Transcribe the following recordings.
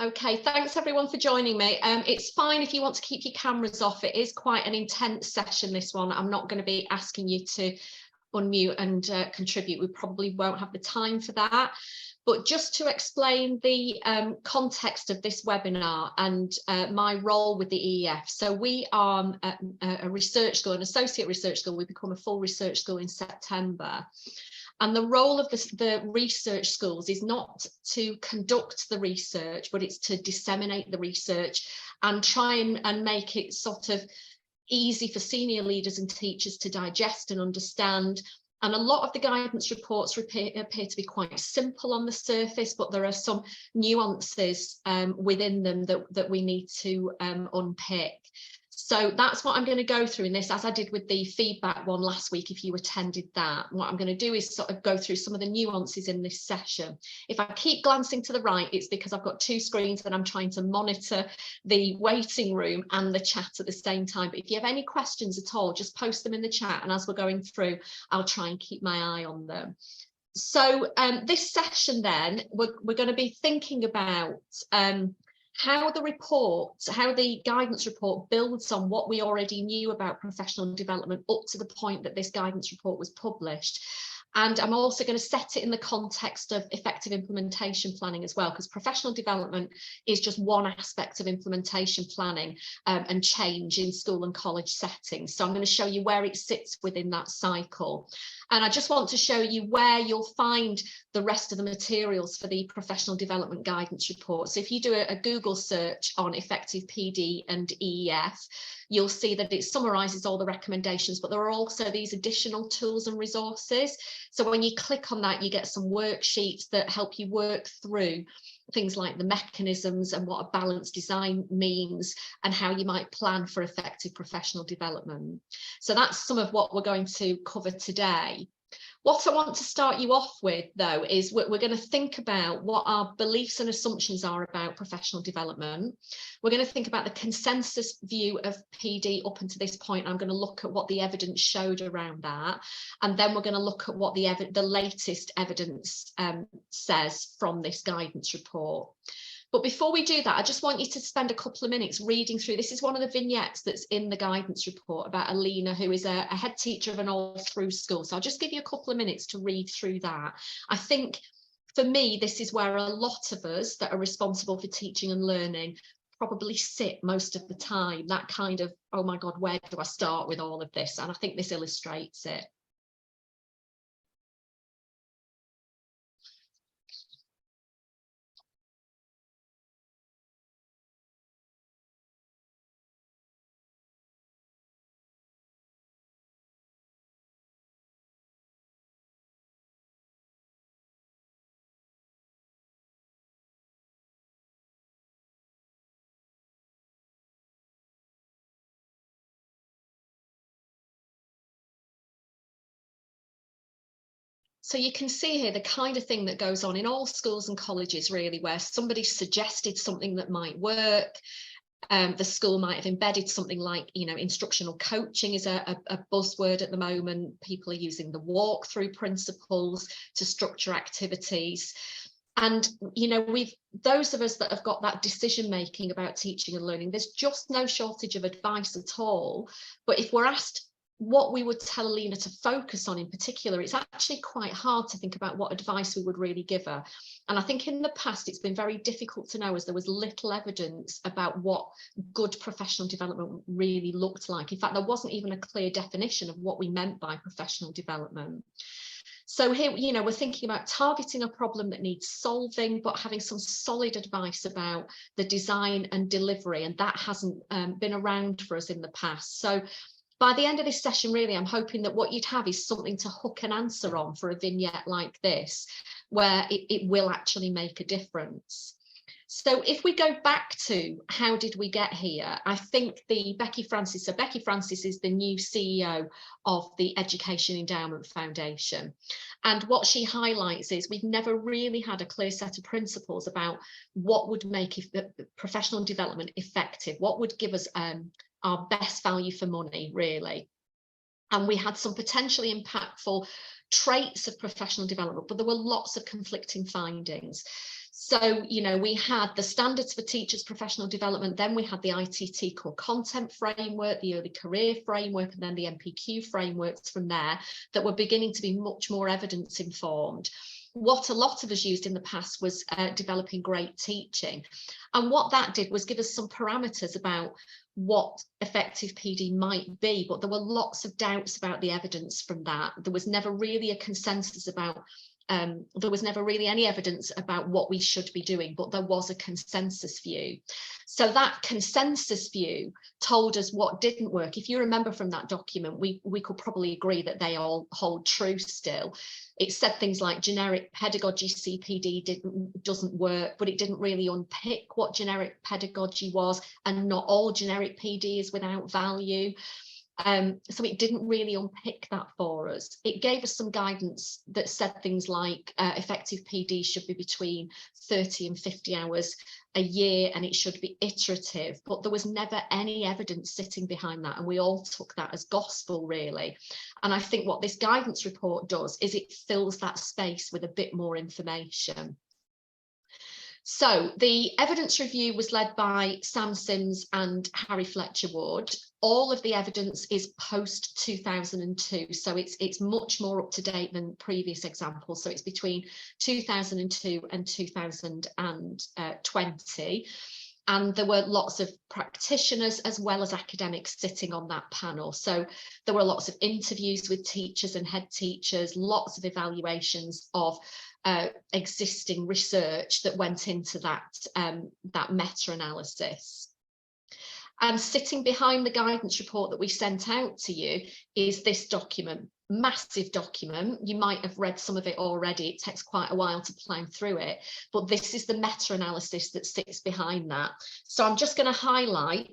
Okay, thanks everyone for joining me. It's fine if you want to keep your cameras off. It is quite an intense session, this one. I'm not going to be asking you to unmute and contribute. We probably won't have the time for that. But just to explain the context of this webinar and my role with the EEF. So we are a research school, an associate research school. We become a full research school in September. And the role of the research schools is not to conduct the research, but it's to disseminate the research and try and make it sort of easy for senior leaders and teachers to digest and understand. And a lot of the guidance reports appear to be quite simple on the surface, but there are some nuances within them that we need to unpick. So that's what I'm going to go through in this, as I did with the feedback one last week, if you attended that. What I'm going to do is sort of go through some of the nuances in this session. If I keep glancing to the right, it's because I've got two screens and I'm trying to monitor the waiting room and the chat at the same time. But if you have any questions at all, just post them in the chat. And as we're going through, I'll try and keep my eye on them. So this session then, we're going to be thinking about how the guidance report builds on what we already knew about professional development up to the point that this guidance report was published. And I'm also going to set it in the context of effective implementation planning as well, because professional development is just one aspect of implementation planning and change in school and college settings. So I'm going to show you where it sits within that cycle. And I just want to show you where you'll find the rest of the materials for the professional development guidance report. So if you do a Google search on effective PD and EEF, you'll see that it summarises all the recommendations, but there are also these additional tools and resources. So when you click on that, you get some worksheets that help you work through things like the mechanisms and what a balanced design means and how you might plan for effective professional development. So that's some of what we're going to cover today. What I want to start you off with, though, is we're going to think about what our beliefs and assumptions are about professional development. We're going to think about the consensus view of PD up until this point. I'm going to look at what the evidence showed around that. And then we're going to look at what the latest evidence says from this guidance report. But before we do that, I just want you to spend a couple of minutes reading through. This is one of the vignettes that's in the guidance report about Alina, who is a head teacher of an all-through school. So I'll just give you a couple of minutes to read through that. I think for me, this is where a lot of us that are responsible for teaching and learning probably sit most of the time. That kind of, oh my God, where do I start with all of this? And I think this illustrates it. So you can see here the kind of thing that goes on in all schools and colleges, really, where somebody suggested something that might work. The school might have embedded something like, instructional coaching is a buzzword at the moment. People are using the walkthrough principles to structure activities. And, those of us that have got that decision making about teaching and learning, there's just no shortage of advice at all. But if we're asked what we would tell Alina to focus on in particular, it's actually quite hard to think about what advice we would really give her. And I think in the past, it's been very difficult to know, as there was little evidence about what good professional development really looked like. In fact, there wasn't even a clear definition of what we meant by professional development. So here, we're thinking about targeting a problem that needs solving, but having some solid advice about the design and delivery. And that hasn't been around for us in the past. So by the end of this session, really, I'm hoping that what you'd have is something to hook an answer on for a vignette like this, where it will actually make a difference. So if we go back to how did we get here, I think Becky Francis is the new CEO of the Education Endowment Foundation. And what she highlights is we've never really had a clear set of principles about what would make professional development effective, what would give us our best value for money, really. And we had some potentially impactful traits of professional development, but there were lots of conflicting findings. So, you know, we had the standards for teachers' professional development, then we had the ITT core content framework, the early career framework, and then the NPQ frameworks from there that were beginning to be much more evidence informed. What a lot of us used in the past was developing great teaching. And what that did was give us some parameters about what effective PD might be, but there were lots of doubts about the evidence from that. There was never really a consensus about there was never really any evidence about what we should be doing, but there was a consensus view. So that consensus view told us what didn't work. If you remember from that document, we could probably agree that they all hold true still. It said things like generic pedagogy CPD doesn't work, but it didn't really unpick what generic pedagogy was, and not all generic PD is without value. So it didn't really unpick that for us. It gave us some guidance that said things like effective PD should be between 30 and 50 hours a year, and it should be iterative, but there was never any evidence sitting behind that, and we all took that as gospel, really. And I think what this guidance report does is it fills that space with a bit more information. So the evidence review was led by Sam Sims and Harry Fletcher Ward. All of the evidence is post 2002, so it's much more up to date than previous examples. So it's between 2002 and 2020. And there were lots of practitioners as well as academics sitting on that panel. So there were lots of interviews with teachers and head teachers, lots of evaluations of existing research that went into that meta-analysis. And sitting behind the guidance report that we sent out to you is this document, massive document. You might have read some of it already. It takes quite a while to plow through it, but this is the meta-analysis that sits behind that. So I'm just going to highlight,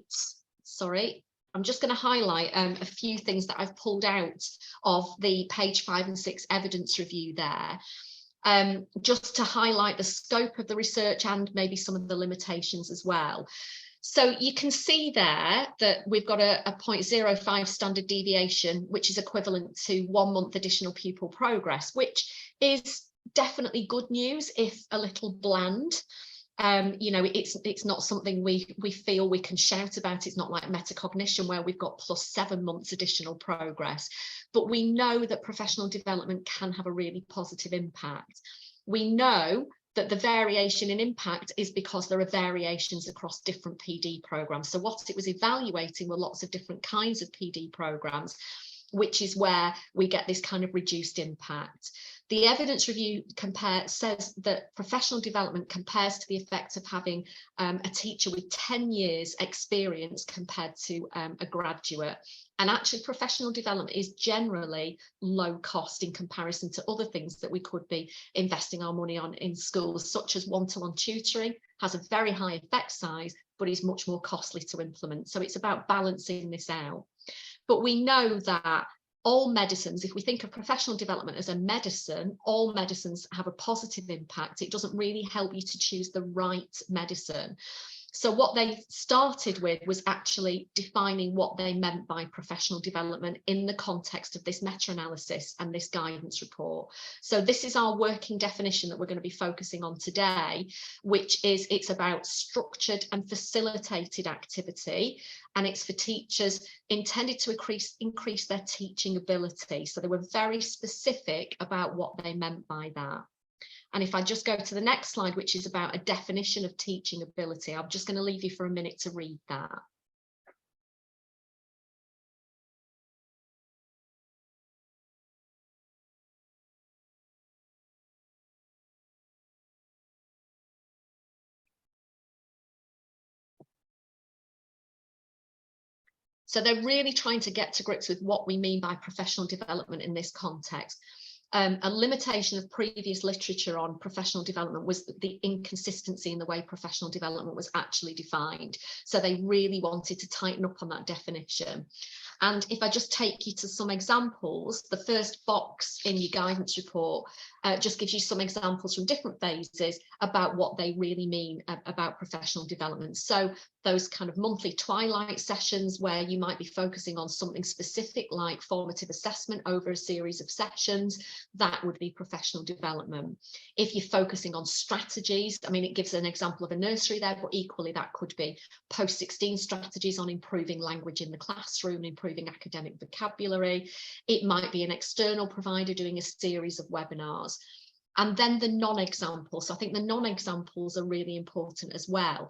a few things that I've pulled out of the page 5 and 6 evidence review there. Just to highlight the scope of the research and maybe some of the limitations as well. So you can see there that we've got a 0.05 standard deviation, which is equivalent to 1 month additional pupil progress, which is definitely good news, if a little bland. You know, it's not something we feel we can shout about. It's not like metacognition where we've got +7 months additional progress, but we know that professional development can have a really positive impact. We know that the variation in impact is because there are variations across different PD programs. So what it was evaluating were lots of different kinds of PD programs, which is where we get this kind of reduced impact. The evidence review says that professional development compares to the effect of having a teacher with 10 years experience compared to a graduate. And actually professional development is generally low cost in comparison to other things that we could be investing our money on in schools, such as one-to-one tutoring, has a very high effect size, but is much more costly to implement. So it's about balancing this out. But we know that all medicines, if we think of professional development as a medicine, all medicines have a positive impact. It doesn't really help you to choose the right medicine. So what they started with was actually defining what they meant by professional development in the context of this meta-analysis and this guidance report. So this is our working definition that we're going to be focusing on today, which is it's about structured and facilitated activity, and it's for teachers intended to increase their teaching ability. So they were very specific about what they meant by that. And if I just go to the next slide, which is about a definition of teaching ability, I'm just going to leave you for a minute to read that. So they're really trying to get to grips with what we mean by professional development in this context. A limitation of previous literature on professional development was the inconsistency in the way professional development was actually defined. So they really wanted to tighten up on that definition. And if I just take you to some examples, the first box in your guidance report just gives you some examples from different phases about what they really mean about professional development. So those kind of monthly twilight sessions where you might be focusing on something specific like formative assessment over a series of sessions, that would be professional development. If you're focusing on strategies, I mean, it gives an example of a nursery there, but equally that could be post-16 strategies on improving language in the classroom, improving academic vocabulary. It might be an external provider doing a series of webinars. And then the non-examples. So I think the non-examples are really important as well.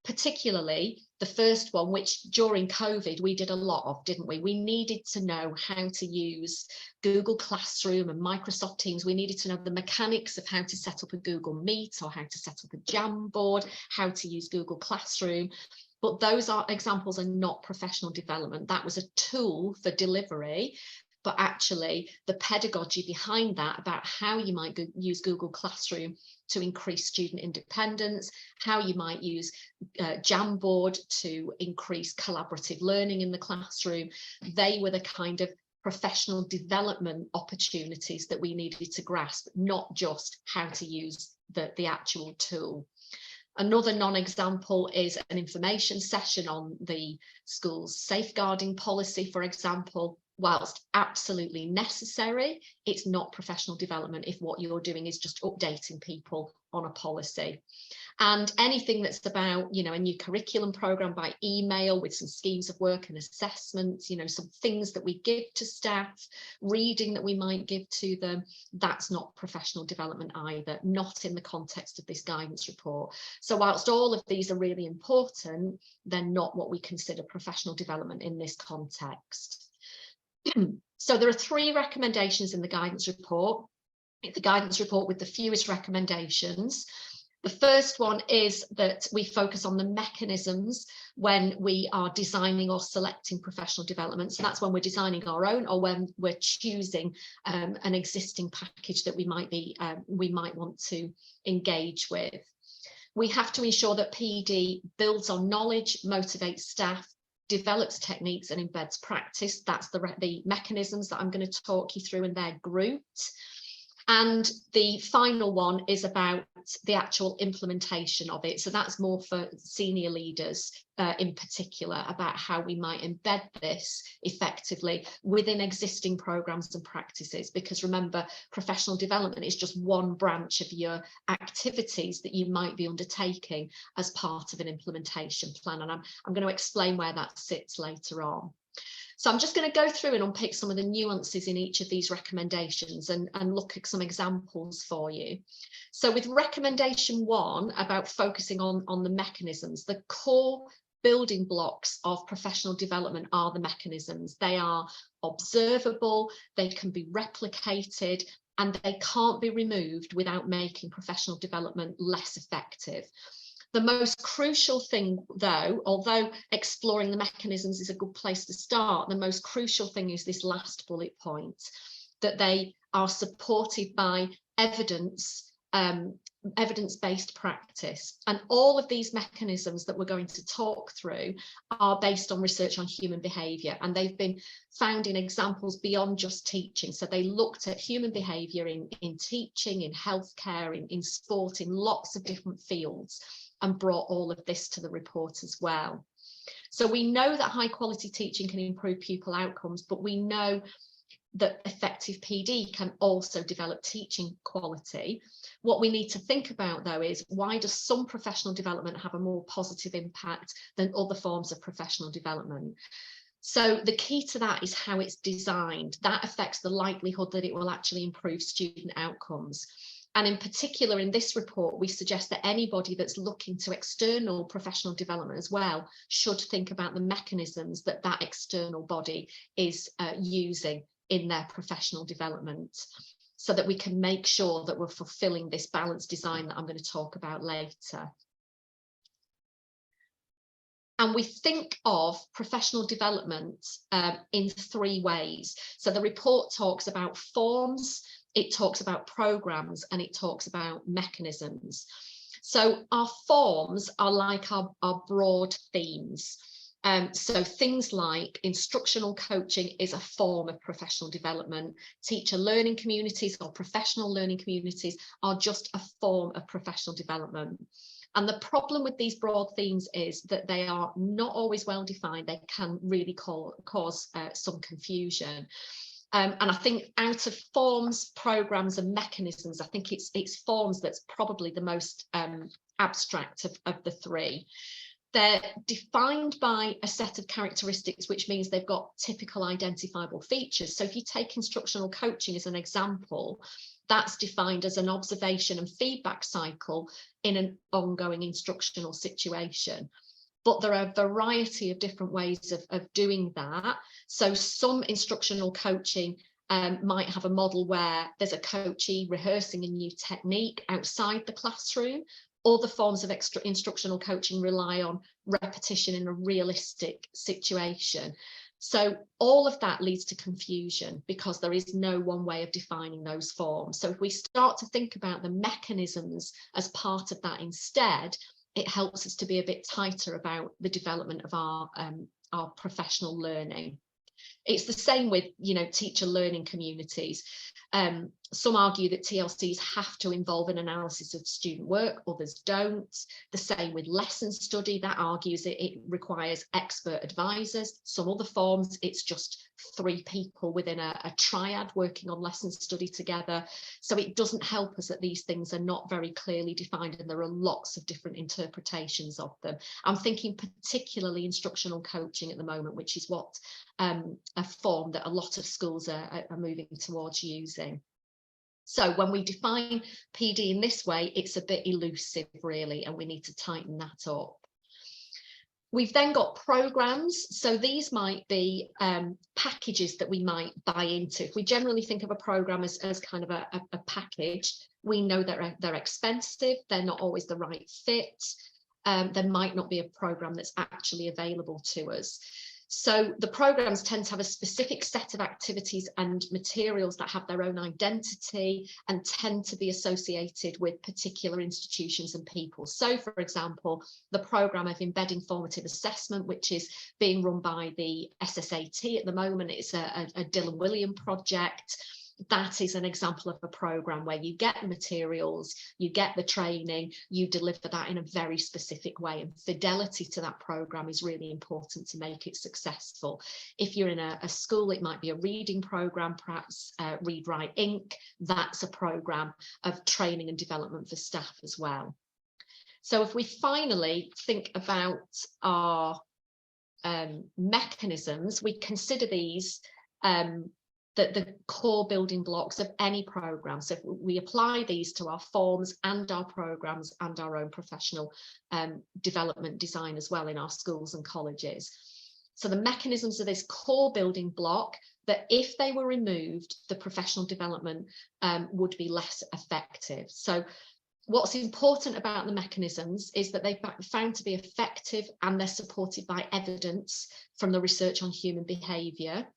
Particularly the first one, which during COVID we did a lot of, didn't we? We needed to know how to use Google Classroom and Microsoft Teams. We needed to know the mechanics of how to set up a Google Meet or how to set up a Jamboard, how to use Google Classroom. But those examples are not professional development. That was a tool for delivery. But actually the pedagogy behind that about how you might use Google Classroom to increase student independence, how you might use Jamboard to increase collaborative learning in the classroom, they were the kind of professional development opportunities that we needed to grasp, not just how to use the actual tool. Another non-example is an information session on the school's safeguarding policy, for example. Whilst absolutely necessary, it's not professional development if what you're doing is just updating people on a policy. And anything that's about, you know, a new curriculum program by email with some schemes of work and assessments, you know, some things that we give to staff, reading that we might give to them, that's not professional development either, not in the context of this guidance report. So whilst all of these are really important, they're not what we consider professional development in this context. So there are 3 recommendations in the guidance report. It's the guidance report with the fewest recommendations. The first one is that we focus on the mechanisms when we are designing or selecting professional development. So that's when we're designing our own or when we're choosing an existing package that we might want to engage with. We have to ensure that PD builds on knowledge, motivates staff, develops techniques and embeds practice. That's the mechanisms that I'm going to talk you through, and they're grouped. And the final one is about the actual implementation of it. So that's more for senior leaders in particular, about how we might embed this effectively within existing programs and practices. Because remember, professional development is just one branch of your activities that you might be undertaking as part of an implementation plan. And I'm going to explain where that sits later on. So I'm just going to go through and unpick some of the nuances in each of these recommendations and look at some examples for you. So with recommendation 1 about focusing on the mechanisms, the core building blocks of professional development are the mechanisms. They are observable, they can be replicated, and they can't be removed without making professional development less effective. The most crucial thing, though, although exploring the mechanisms is a good place to start, the most crucial thing is this last bullet point, that they are supported by evidence, evidence-based practice. And all of these mechanisms that we're going to talk through are based on research on human behaviour, and they've been found in examples beyond just teaching. So they looked at human behaviour in teaching, in healthcare, in sport, in lots of different fields, and brought all of this to the report as well. So we know that high quality teaching can improve pupil outcomes, but we know that effective PD can also develop teaching quality. What we need to think about, though, is why does some professional development have a more positive impact than other forms of professional development? So the key to that is how it's designed. That affects the likelihood that it will actually improve student outcomes. And in particular, in this report, we suggest that anybody that's looking to external professional development as well should think about the mechanisms that that external body is using in their professional development, so that we can make sure that we're fulfilling this balanced design that I'm going to talk about later. And we think of professional development in 3 ways. So the report talks about forms, it talks about programs, and it talks about mechanisms. So our forms are like our broad themes. So things like instructional coaching is a form of professional development. Teacher learning communities or professional learning communities are just a form of professional development. And the problem with these broad themes is that they are not always well defined. They can really cause some confusion. And I think out of forms, programs and mechanisms, I think it's forms that's probably the most abstract of the three. They're defined by a set of characteristics, which means they've got typical identifiable features. So if you take instructional coaching as an example, that's defined as an observation and feedback cycle in an ongoing instructional situation. But there are a variety of different ways of doing that. So some instructional coaching might have a model where there's a coachee rehearsing a new technique outside the classroom. Other forms of instructional coaching rely on repetition in a realistic situation. So all of that leads to confusion because there is no one way of defining those forms. So if we start to think about the mechanisms as part of that instead, it helps us to be a bit tighter about the development of our professional learning. It's the same with, teacher learning communities. Some argue that TLCs have to involve an analysis of student work, others don't. The same with lesson study, that argues it requires expert advisors. Some other forms, it's just 3 people within a triad working on lesson study together. So it doesn't help us that these things are not very clearly defined and there are lots of different interpretations of them. I'm thinking particularly instructional coaching at the moment, which is what a form that a lot of schools are moving towards using. So when we define PD in this way, it's a bit elusive really, and we need to tighten that up. We've then got programs. So these might be packages that we might buy into. If we generally think of a program as kind of a package, we know that they're expensive, they're not always the right fit. There might not be a program that's actually available to us. So the programs tend to have a specific set of activities and materials that have their own identity and tend to be associated with particular institutions and people. So, for example, the program of embedding formative assessment, which is being run by the SSAT at the moment, it's a Dylan Wiliam project. That is an example of a program where you get the materials, you get the training, you deliver that in a very specific way, and fidelity to that program is really important to make it successful. If you're in a school, it might be a reading program, perhaps Read Write Inc. That's a program of training and development for staff as well. So if we finally think about our mechanisms, we consider these the core building blocks of any program. So if we apply these to our forms and our programs and our own professional development design as well in our schools and colleges. So the mechanisms of this core building block, that if they were removed, the professional development would be less effective. So what's important about the mechanisms is that they've been found to be effective and they're supported by evidence from the research on human behaviour.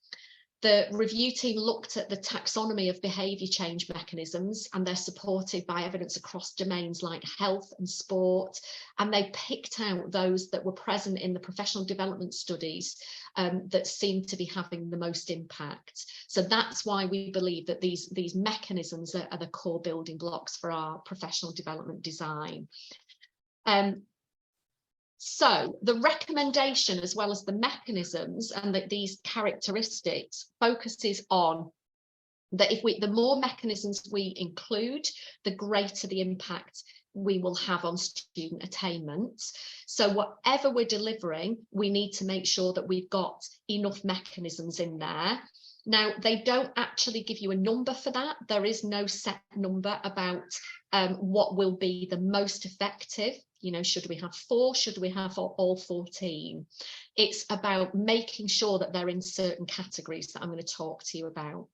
The review team looked at the taxonomy of behaviour change mechanisms, and they're supported by evidence across domains like health and sport, and they picked out those that were present in the professional development studies that seemed to be having the most impact. So that's why we believe that these mechanisms are the core building blocks for our professional development design. So the recommendation, as well as the mechanisms and these characteristics, focuses on that the more mechanisms we include, the greater the impact we will have on student attainment. So whatever we're delivering, we need to make sure that we've got enough mechanisms in there. Now, they don't actually give you a number for that. There is no set number about what will be the most effective. Should we have 4? Should we have all 14? It's about making sure that they're in certain categories that I'm going to talk to you about.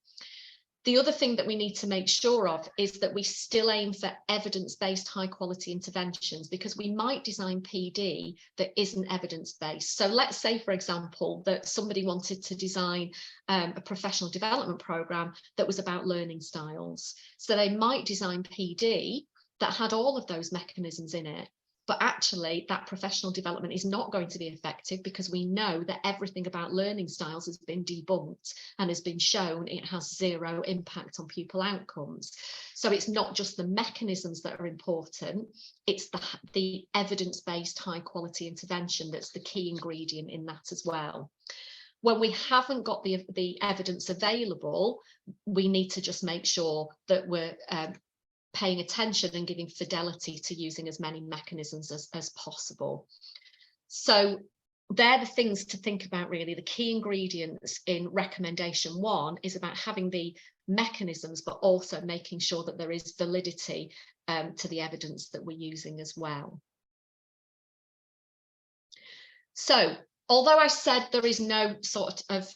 The other thing that we need to make sure of is that we still aim for evidence-based high quality interventions, because we might design PD that isn't evidence-based. So let's say, for example, that somebody wanted to design a professional development program that was about learning styles. So they might design PD that had all of those mechanisms in it, But actually, that professional development is not going to be effective because we know that everything about learning styles has been debunked and has been shown it has zero impact on pupil outcomes. So it's not just the mechanisms that are important, it's the evidence-based high quality intervention that's the key ingredient in that as well. When we haven't got the evidence available, we need to just make sure that we're paying attention and giving fidelity to using as many mechanisms as possible. So they're the things to think about, really. The key ingredients in recommendation 1 is about having the mechanisms, but also making sure that there is validity to the evidence that we're using as well. So although I said there is no sort of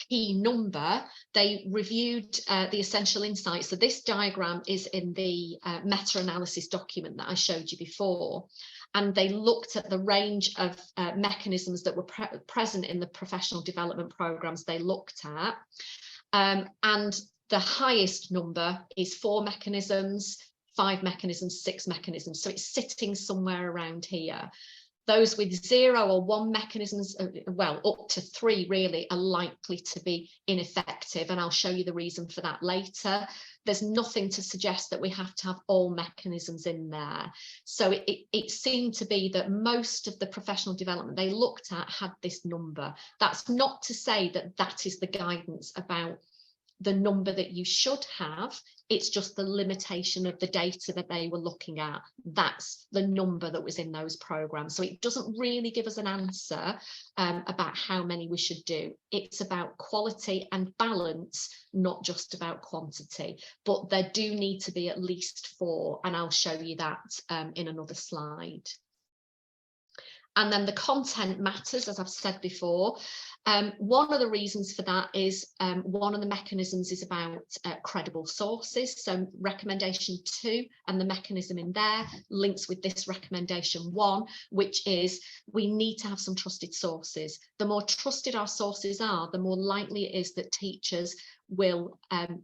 key number, they reviewed the essential insights. So this diagram is in the meta-analysis document that I showed you before, and they looked at the range of mechanisms that were present in the professional development programs they looked at, and the highest number is 4 mechanisms, 5 mechanisms, 6 mechanisms. So it's sitting somewhere around here. Those with 0 or 1 mechanisms, well, up to 3 really, are likely to be ineffective, and I'll show you the reason for that later. There's nothing to suggest that we have to have all mechanisms in there. So it seemed to be that most of the professional development they looked at had this number. That's not to say that that is the guidance about the number that you should have. It's just the limitation of the data that they were looking at. That's the number that was in those programs. So it doesn't really give us an answer about how many we should do. It's about quality and balance, not just about quantity. But there do need to be at least 4, and I'll show you that in another slide. And then the content matters, as I've said before. One of the reasons for that is one of the mechanisms is about credible sources. So recommendation 2 and the mechanism in there links with this recommendation 1, which is we need to have some trusted sources. The more trusted our sources are, the more likely it is that teachers will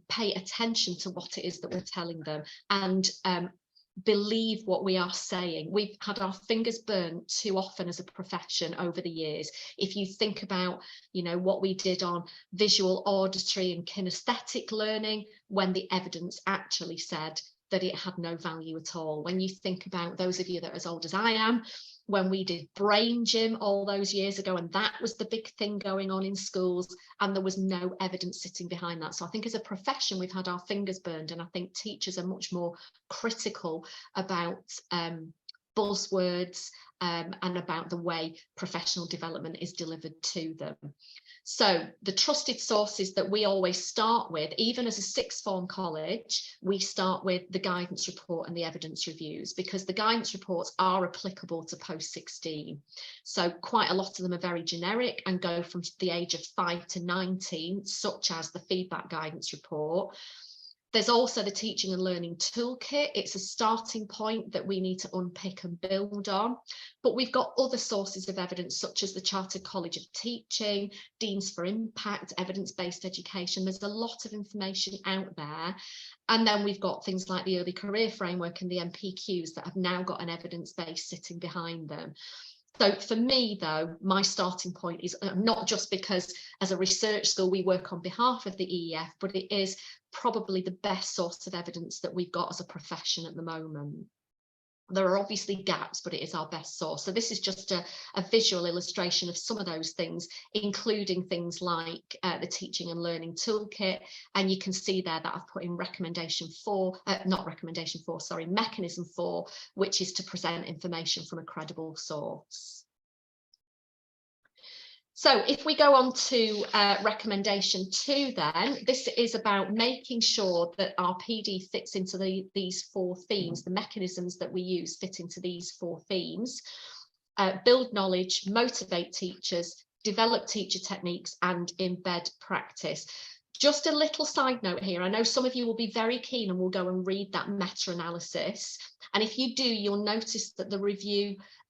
pay attention to what it is that we're telling them and believe what we are saying. We've had our fingers burnt too often as a profession over the years. If you think about, you know, what we did on visual, auditory and kinesthetic learning, when the evidence actually said that it had no value at all. When you think about those of you that are as old as I am, when we did brain gym all those years ago, and that was the big thing going on in schools, and there was no evidence sitting behind that. So I think as a profession, we've had our fingers burned, and I think teachers are much more critical about buzzwords and about the way professional development is delivered to them. So the trusted sources that we always start with, even as a sixth form college, we start with the guidance report and the evidence reviews, because the guidance reports are applicable to post 16. So quite a lot of them are very generic and go from the age of 5 to 19, such as the feedback guidance report. There's also the teaching and learning toolkit. It's a starting point that we need to unpick and build on. But we've got other sources of evidence, such as the Chartered College of Teaching, Deans for Impact, evidence-based education. There's a lot of information out there. And then we've got things like the Early Career Framework and the MPQs that have now got an evidence base sitting behind them. So for me, though, my starting point is not just because as a research school we work on behalf of the EEF, but it is probably the best source of evidence that we've got as a profession at the moment. There are obviously gaps, but it is our best source. So this is just a visual illustration of some of those things, including things like the teaching and learning toolkit. And you can see there that I've put in mechanism 4, which is to present information from a credible source. So if we go on to recommendation 2, then this is about making sure that our PD fits into these 4 themes. The mechanisms that we use fit into these 4 themes: build knowledge, motivate teachers, develop teacher techniques, and embed practice. Just a little side note here. I know some of you will be very keen and will go and read that meta-analysis. And if you do, you'll notice that the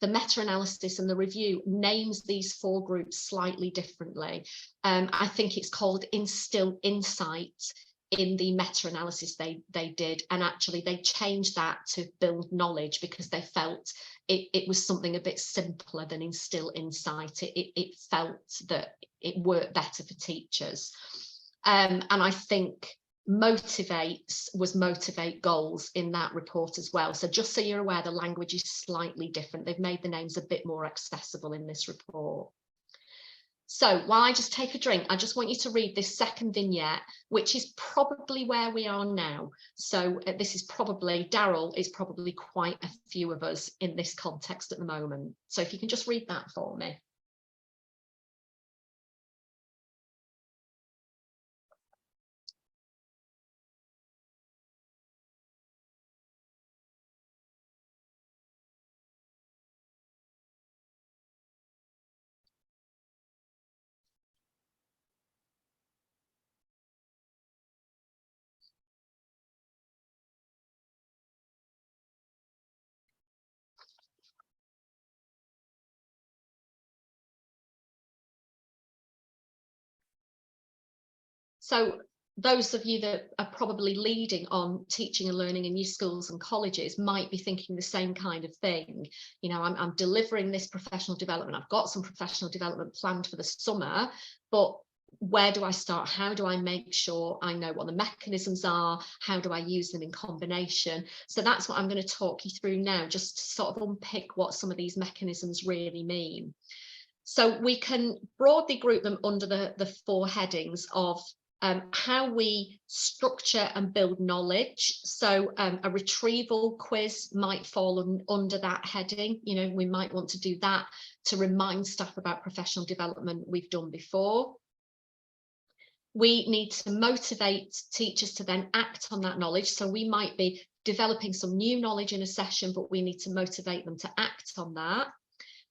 meta-analysis and the review names these 4 groups slightly differently. I think it's called Instill Insight in the meta-analysis they did, and actually they changed that to build knowledge because they felt it was something a bit simpler than instill insight. It felt that it worked better for teachers. And I think motivate goals in that report as well. So just so you're aware, the language is slightly different. They've made the names a bit more accessible in this report. So while I just take a drink, I just want you to read this second vignette, which is probably where we are now. So this is probably, Daryl is probably quite a few of us in this context at the moment. So if you can just read that for me. So those of you that are probably leading on teaching and learning in new schools and colleges might be thinking the same kind of thing. You know, I'm delivering this professional development. I've got some professional development planned for the summer, but where do I start? How do I make sure I know what the mechanisms are? How do I use them in combination? So that's what I'm going to talk you through now, just to sort of unpick what some of these mechanisms really mean. So we can broadly group them under the four headings of how we structure and build knowledge. So a retrieval quiz might fall under that heading. You know, we might want to do that to remind staff about professional development we've done before. We need to motivate teachers to then act on that knowledge. So we might be developing some new knowledge in a session, but we need to motivate them to act on that.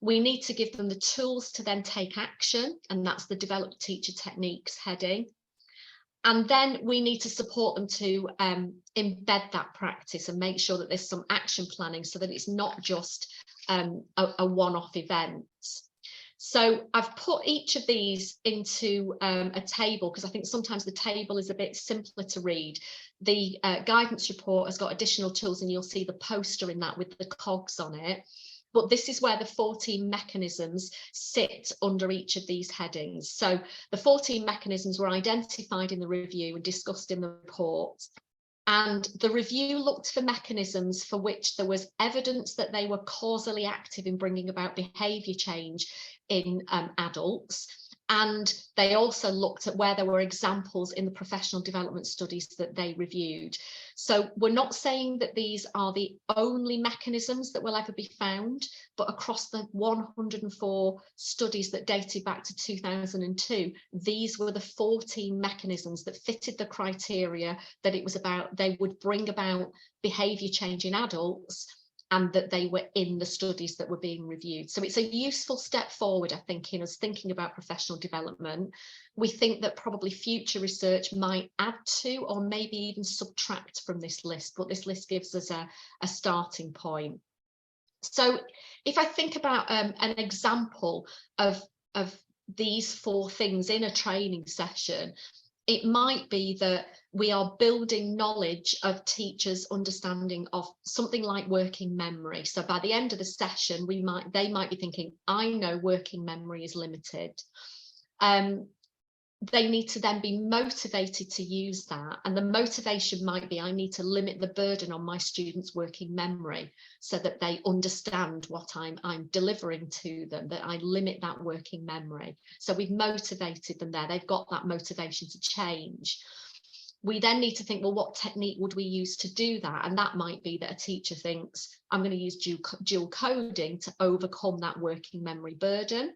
We need to give them the tools to then take action, and that's the develop teacher techniques heading. And then we need to support them to embed that practice and make sure that there's some action planning so that it's not just a one-off event. So I've put each of these into a table because I think sometimes the table is a bit simpler to read. The guidance report has got additional tools, and you'll see the poster in that with the cogs on it. But this is where the 14 mechanisms sit under each of these headings. So the 14 mechanisms were identified in the review and discussed in the report. And the review looked for mechanisms for which there was evidence that they were causally active in bringing about behaviour change in adults. And they also looked at where there were examples in the professional development studies that they reviewed. So we're not saying that these are the only mechanisms that will ever be found, but across the 104 studies that dated back to 2002, these were the 14 mechanisms that fitted the criteria that it was about. They would bring about behaviour change in adults, and that they were in the studies that were being reviewed. So it's a useful step forward, I think, in us thinking about professional development. We think that probably future research might add to or maybe even subtract from this list, but this list gives us a starting point. So if I think about an example of these four things in a training session, it might be that we are building knowledge of teachers' understanding of something like working memory. So by the end of the session, they might be thinking, I know working memory is limited. They need to then be motivated to use that. And the motivation might be, I need to limit the burden on my students' working memory so that they understand what I'm delivering to them, that I limit that working memory. So we've motivated them there. They've got that motivation to change. We then need to think, well, what technique would we use to do that? And that might be that a teacher thinks, I'm going to use dual coding to overcome that working memory burden.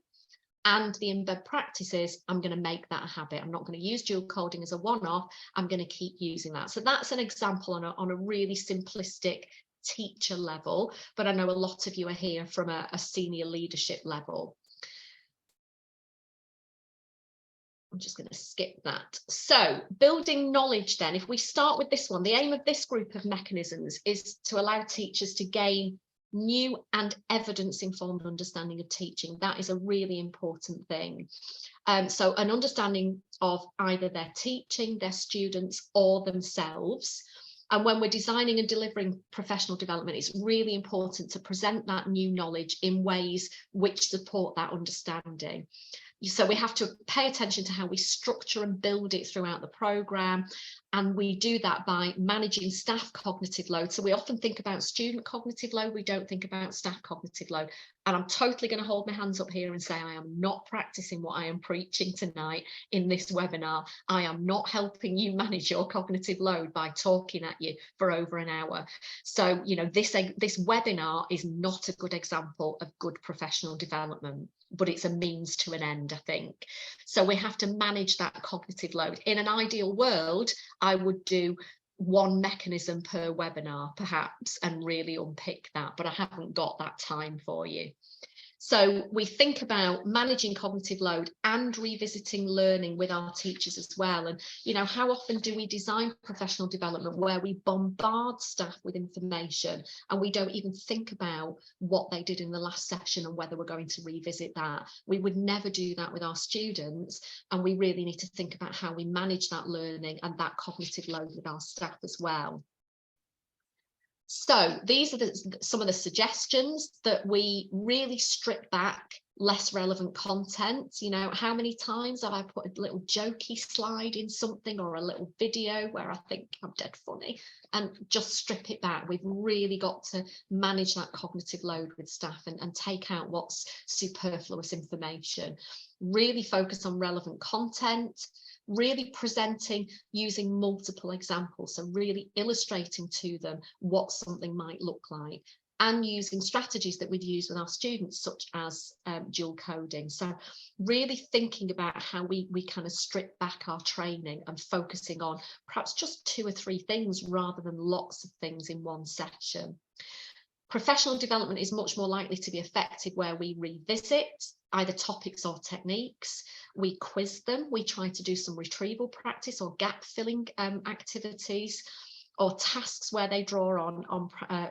And the embed practices, I'm going to make that a habit. I'm not going to use dual coding as a one-off. I'm going to keep using that. So that's an example on a really simplistic teacher level, but I know a lot of you are here from a senior leadership level. I'm just going to skip that. So building knowledge then, if we start with this one, the aim of this group of mechanisms is to allow teachers to gain new and evidence-informed understanding of teaching. That is a really important thing. So an understanding of either their teaching, their students, or themselves. And when we're designing and delivering professional development, it's really important to present that new knowledge in ways which support that understanding. So we have to pay attention to how we structure and build it throughout the programme. And we do that by managing staff cognitive load. So we often think about student cognitive load, we don't think about staff cognitive load. And I'm totally going to hold my hands up here and say I am not practicing what I am preaching tonight in this webinar. I am not helping you manage your cognitive load by talking at you for over an hour. So, you know, this webinar is not a good example of good professional development, but it's a means to an end, I think. So we have to manage that cognitive load. In an ideal world, I would do one mechanism per webinar, perhaps, and really unpick that, but I haven't got that time for you. So we think about managing cognitive load and revisiting learning with our teachers as well. And, you know, how often do we design professional development where we bombard staff with information and we don't even think about what they did in the last session and whether we're going to revisit that? We would never do that with our students. And we really need to think about how we manage that learning and that cognitive load with our staff as well. So these are some of the suggestions that we really strip back less relevant content. You know, how many times have I put a little jokey slide in something or a little video where I think I'm dead funny, and just strip it back. We've really got to manage that cognitive load with staff and take out what's superfluous information. Really focus on relevant content. Really presenting using multiple examples, so really illustrating to them what something might look like, and using strategies that we've used with our students, such as dual coding. So really thinking about how we kind of strip back our training and focusing on perhaps just 2 or 3 things rather than lots of things in one session. Professional development is much more likely to be effective where we revisit either topics or techniques, we quiz them, we try to do some retrieval practice or gap filling activities, or tasks where they draw on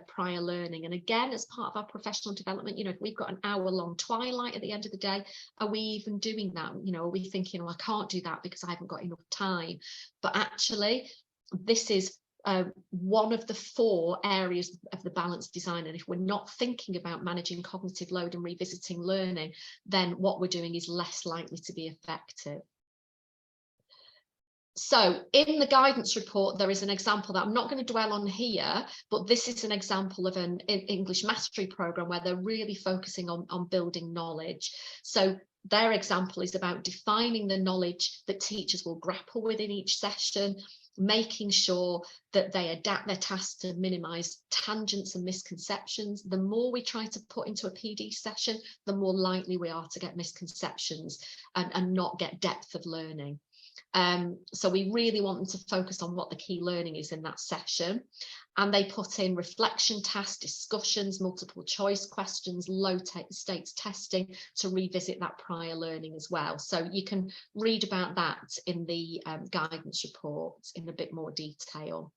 prior learning. And again, as part of our professional development, you know, if we've got an hour-long twilight at the end of the day, are we even doing that? You know, are we thinking, oh, I can't do that because I haven't got enough time? But actually, this is one of the 4 areas of the balanced design. And if we're not thinking about managing cognitive load and revisiting learning, then what we're doing is less likely to be effective. So in the guidance report, there is an example that I'm not going to dwell on here, but this is an example of an English mastery program where they're really focusing on building knowledge. So their example is about defining the knowledge that teachers will grapple with in each session, making sure that they adapt their tasks to minimise tangents and misconceptions. The more we try to put into a PD session, the more likely we are to get misconceptions and not get depth of learning. So we really want them to focus on what the key learning is in that session. And they put in reflection tasks, discussions, multiple choice questions, low stakes testing to revisit that prior learning as well. So you can read about that in the guidance report in a bit more detail.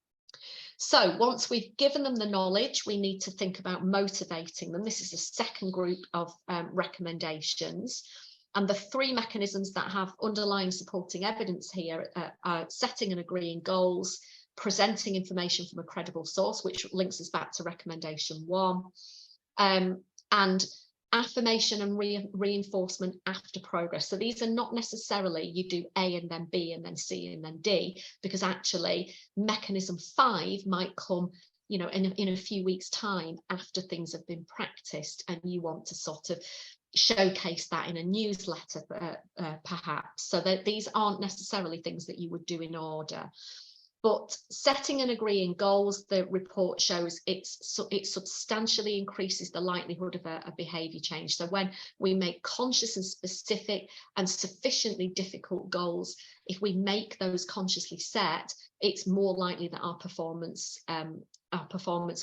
So once we've given them the knowledge, we need to think about motivating them. This is the second group of recommendations. And the 3 mechanisms that have underlying supporting evidence here are setting and agreeing goals, presenting information from a credible source, which links us back to recommendation 1, and affirmation and reinforcement after progress. So these are not necessarily you do A and then B and then C and then D, because actually mechanism 5 might come, you know, in a few weeks' time after things have been practiced, and you want to sort of showcase that in a newsletter perhaps, so that these aren't necessarily things that you would do in order. But setting and agreeing goals, the report shows it substantially increases the likelihood of a behaviour change. So when we make conscious and specific and sufficiently difficult goals, if we make those consciously set, it's more likely that our performance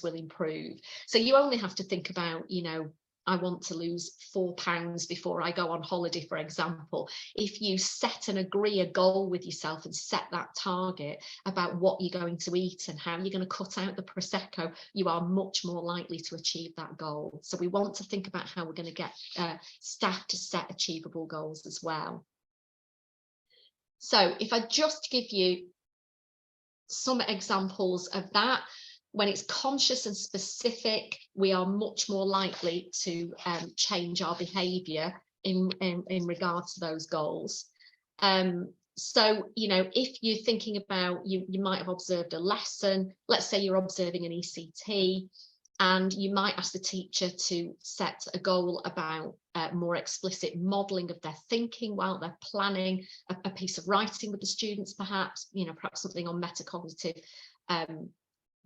will improve. So you only have to think about, you know, I want to lose 4 pounds before I go on holiday, for example. If you set and agree a goal with yourself and set that target about what you're going to eat and how you're going to cut out the Prosecco, you are much more likely to achieve that goal. So we want to think about how we're going to get staff to set achievable goals as well. So if I just give you some examples of that, when it's conscious and specific, we are much more likely to change our behaviour in regards to those goals. So, you know, if you're thinking about, you might have observed a lesson, let's say you're observing an ECT, and you might ask the teacher to set a goal about more explicit modelling of their thinking while they're planning a piece of writing with the students, perhaps, you know, perhaps something on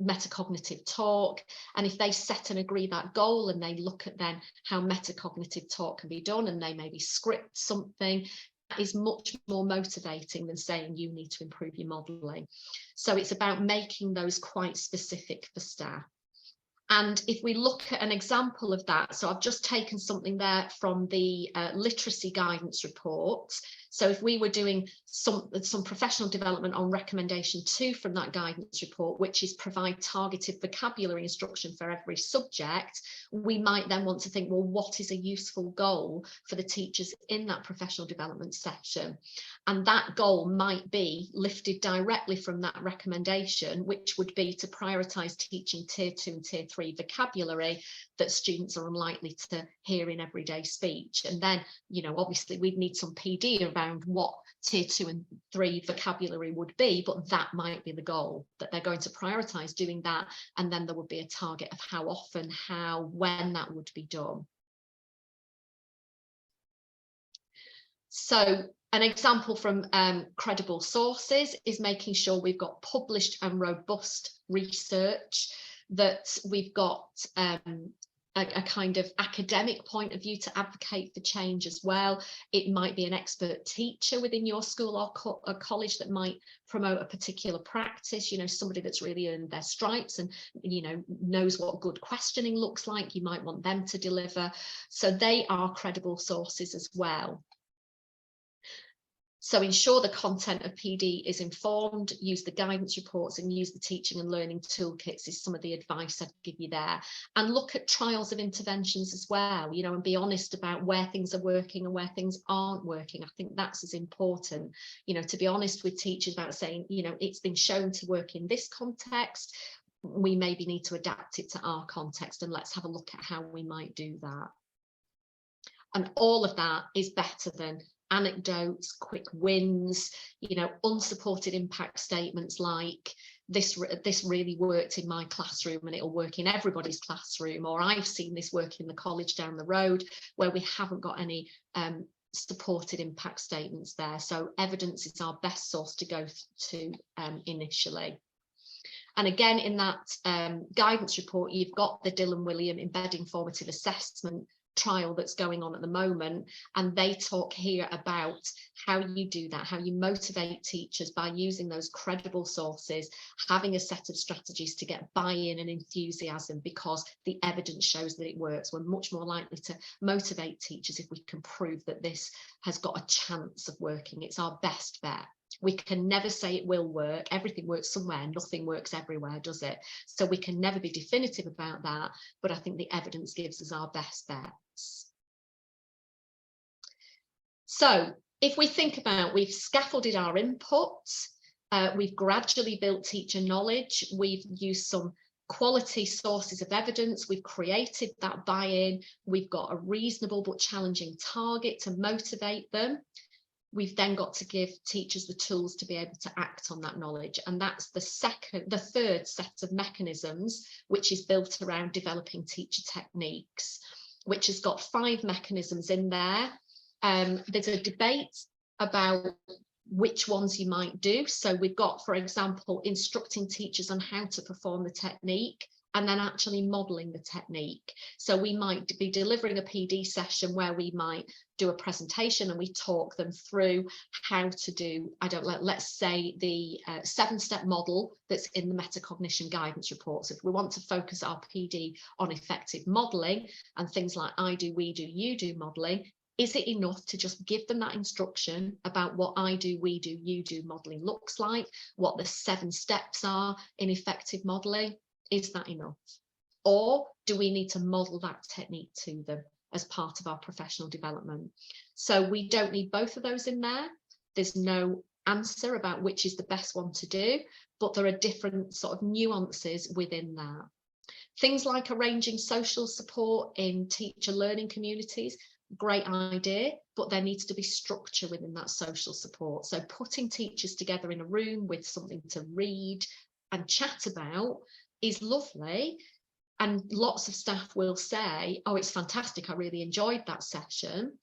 metacognitive talk. And if they set and agree that goal, and they look at then how metacognitive talk can be done, and they maybe script something, that is much more motivating than saying you need to improve your modelling. So it's about making those quite specific for staff. And if we look at an example of that, so I've just taken something there from the literacy guidance report. So if we were doing some professional development on recommendation 2 from that guidance report, which is provide targeted vocabulary instruction for every subject, we might then want to think, well, what is a useful goal for the teachers in that professional development section? And that goal might be lifted directly from that recommendation, which would be to prioritise teaching tier 2 and tier 3 vocabulary that students are unlikely to hear in everyday speech. And then, you know, obviously we'd need some PD around what tier 2 and 3 vocabulary would be, but that might be the goal, that they're going to prioritise doing that, and then there would be a target of how often, how, when that would be done. So an example from credible sources is making sure we've got published and robust research, that we've got a kind of academic point of view to advocate for change as well. It might be an expert teacher within your school or college that might promote a particular practice, you know, somebody that's really earned their stripes and, you know, knows what good questioning looks like. You might want them to deliver. So they are credible sources as well. So ensure the content of PD is informed, use the guidance reports, and use the teaching and learning toolkits is some of the advice I'd give you there. And look at trials of interventions as well, you know, and be honest about where things are working and where things aren't working. I think that's as important, you know, to be honest with teachers about saying, you know, it's been shown to work in this context, we maybe need to adapt it to our context, and let's have a look at how we might do that. And all of that is better than anecdotes, quick wins, you know, unsupported impact statements like this really worked in my classroom and it'll work in everybody's classroom, or I've seen this work in the college down the road, where we haven't got any supported impact statements there. So evidence is our best source to go to initially. And again, in that guidance report, you've got the Dylan Wiliam embedding formative assessment trial that's going on at the moment, and they talk here about how you do that, how you motivate teachers by using those credible sources, having a set of strategies to get buy-in and enthusiasm, because the evidence shows that it works. We're much more likely to motivate teachers if we can prove that this has got a chance of working. It's our best bet. We can never say it will work. Everything works somewhere, nothing works everywhere, does it? So we can never be definitive about that, but I think the evidence gives us our best bets. So if we think about, we've scaffolded our inputs, we've gradually built teacher knowledge, we've used some quality sources of evidence, we've created that buy-in, we've got a reasonable but challenging target to motivate them. We've then got to give teachers the tools to be able to act on that knowledge. And that's the third set of mechanisms, which is built around developing teacher techniques, which has got 5 mechanisms in there. There's a debate about which ones you might do. So we've got, for example, instructing teachers on how to perform the technique, and then actually modelling the technique. So we might be delivering a PD session where we might do a presentation and we talk them through how to do, let's say the 7-step model that's in the metacognition guidance report. So if we want to focus our PD on effective modelling and things like I do, we do, you do modelling, is it enough to just give them that instruction about what I do, we do, you do modelling looks like, what the 7 steps are in effective modelling? Is that enough? Or do we need to model that technique to them as part of our professional development? So we don't need both of those in there. There's no answer about which is the best one to do, but there are different sort of nuances within that. Things like arranging social support in teacher learning communities, great idea, but there needs to be structure within that social support. So putting teachers together in a room with something to read and chat about is lovely. And lots of staff will say, oh, it's fantastic, I really enjoyed that session.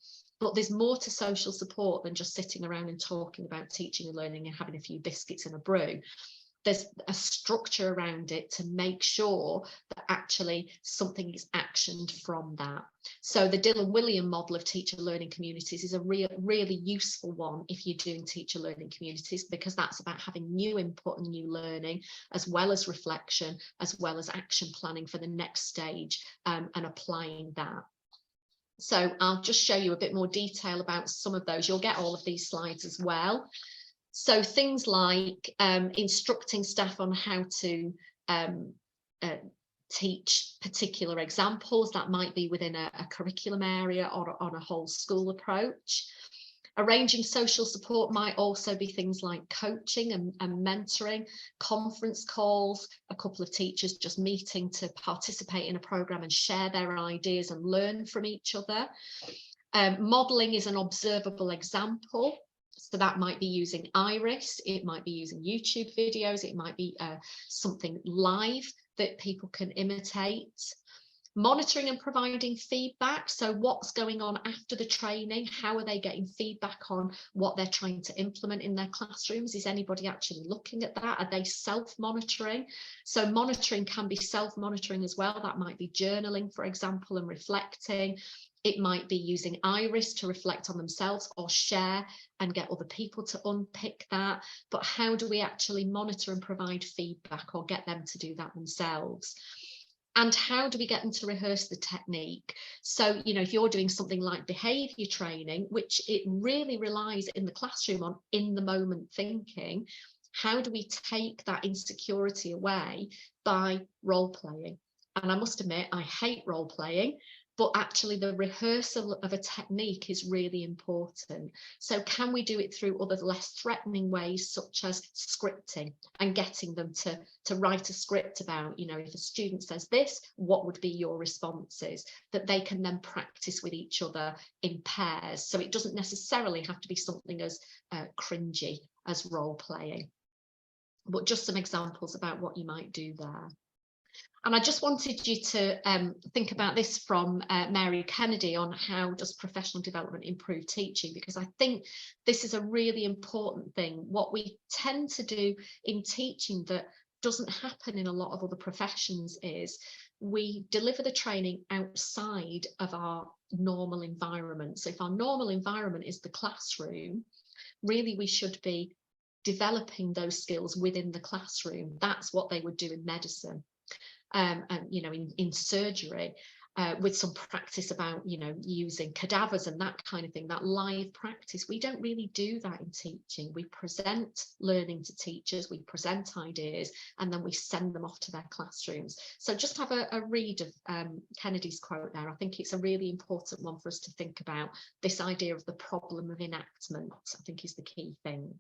But there's more to social support than just sitting around and talking about teaching and learning and having a few biscuits and a brew. There's a structure around it to make sure that actually something is actioned from that. So the Dylan Wiliam model of teacher learning communities is a really useful one if you're doing teacher learning communities, because that's about having new input and new learning, as well as reflection, as well as action planning for the next stage, and applying that. So I'll just show you a bit more detail about some of those. You'll get all of these slides as well. So things like instructing staff on how to teach particular examples, that might be within a curriculum area or on a whole school approach. Arranging social support might also be things like coaching and mentoring, conference calls, a couple of teachers just meeting to participate in a programme and share their ideas and learn from each other. Modelling is an observable example. So that might be using Iris, it might be using YouTube videos, it might be something live that people can imitate. Monitoring and providing feedback. So what's going on after the training? How are they getting feedback on what they're trying to implement in their classrooms? Is anybody actually looking at that? Are they self-monitoring? So monitoring can be self-monitoring as well. That might be journaling, for example, and reflecting. It might be using Iris to reflect on themselves or share and get other people to unpick that. But how do we actually monitor and provide feedback or get them to do that themselves? And how do we get them to rehearse the technique? So, you know, if you're doing something like behaviour training, which it really relies in the classroom on in the moment thinking, how do we take that insecurity away by role playing? And I must admit, I hate role playing, but actually the rehearsal of a technique is really important. So can we do it through other less threatening ways, such as scripting and getting them to write a script about, you know, if a student says this, what would be your responses, that they can then practice with each other in pairs. So it doesn't necessarily have to be something as cringy as role playing, but just some examples about what you might do there. And I just wanted you to think about this from Mary Kennedy on how does professional development improve teaching, because I think this is a really important thing. What we tend to do in teaching that doesn't happen in a lot of other professions is we deliver the training outside of our normal environment. So if our normal environment is the classroom, really we should be developing those skills within the classroom. That's what they would do in medicine. And you know, in surgery, with some practice about, you know, using cadavers and that kind of thing, that live practice. We don't really do that in teaching. We present learning to teachers, we present ideas, and then we send them off to their classrooms. So just have a read of Kennedy's quote there. I think it's a really important one for us to think about. This idea of the problem of enactment, I think, is the key thing.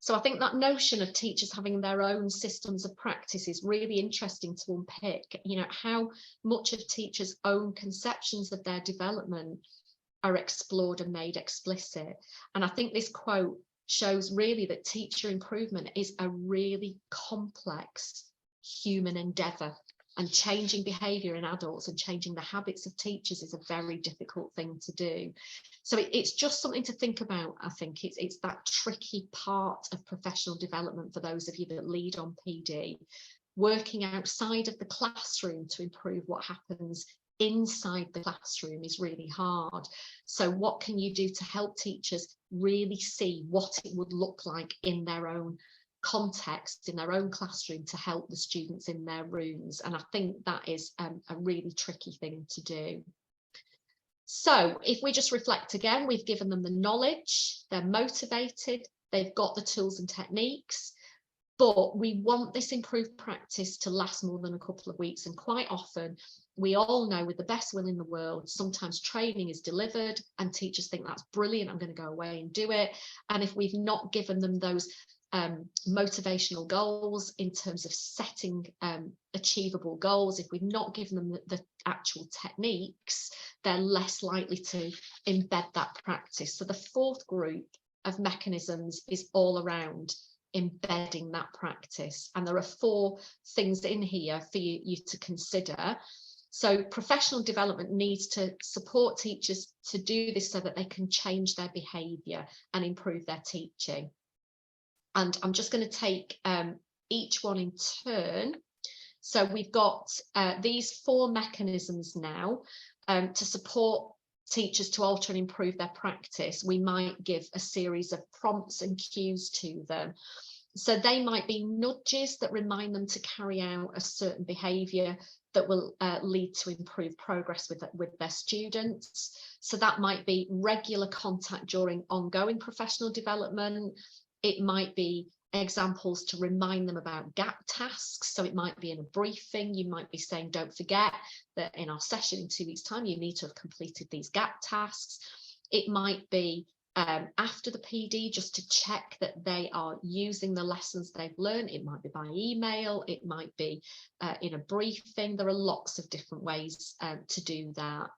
So I think that notion of teachers having their own systems of practice is really interesting to unpick. You know, how much of teachers' own conceptions of their development are explored and made explicit. And I think this quote shows really that teacher improvement is a really complex human endeavour, and changing behaviour in adults and changing the habits of teachers is a very difficult thing to do. So it's just something to think about. I think it's that tricky part of professional development for those of you that lead on PD, working outside of the classroom to improve what happens inside the classroom is really hard. So what can you do to help teachers really see what it would look like in their own context in their own classroom to help the students in their rooms. And I think that is a really tricky thing to do. So if we just reflect again, we've given them the knowledge, they're motivated, they've got the tools and techniques, but we want this improved practice to last more than a couple of weeks. And quite often, we all know, with the best will in the world, sometimes training is delivered and teachers think that's brilliant, I'm going to go away and do it. And if we've not given them those motivational goals in terms of setting achievable goals, if we've not given them the actual techniques, they're less likely to embed that practice. So the fourth group of mechanisms is all around embedding that practice, and there are 4 things in here for you to consider. So professional development needs to support teachers to do this so that they can change their behaviour and improve their teaching. And I'm just going to take each one in turn. So we've got these 4 mechanisms now to support teachers to alter and improve their practice. We might give a series of prompts and cues to them. So they might be nudges that remind them to carry out a certain behaviour that will lead to improved progress with their students. So that might be regular contact during ongoing professional development. It might be examples to remind them about gap tasks. So it might be in a briefing, you might be saying, don't forget that in our session in 2 weeks' time, you need to have completed these gap tasks. It might be after the PD, just to check that they are using the lessons they've learned. It might be by email, it might be in a briefing. There are lots of different ways to do that.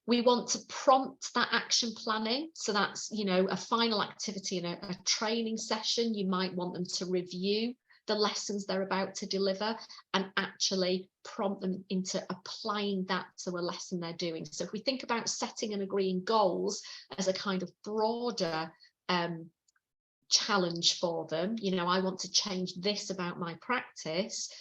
We want to prompt that action planning. So that's, you know, a final activity in a training session. You might want them to review the lessons they're about to deliver and actually prompt them into applying that to a lesson they're doing. So if we think about setting and agreeing goals as a kind of broader challenge for them, you know, I want to change this about my practice.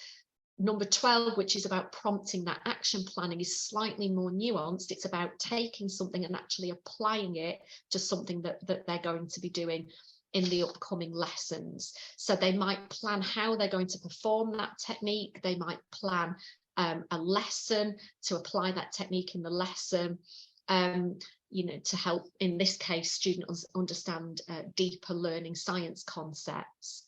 Number 12, which is about prompting that action planning, is slightly more nuanced. It's about taking something and actually applying it to something that they're going to be doing in the upcoming lessons. So they might plan how they're going to perform that technique. They might plan a lesson to apply that technique in the lesson, you know, to help, in this case, students understand deeper learning science concepts.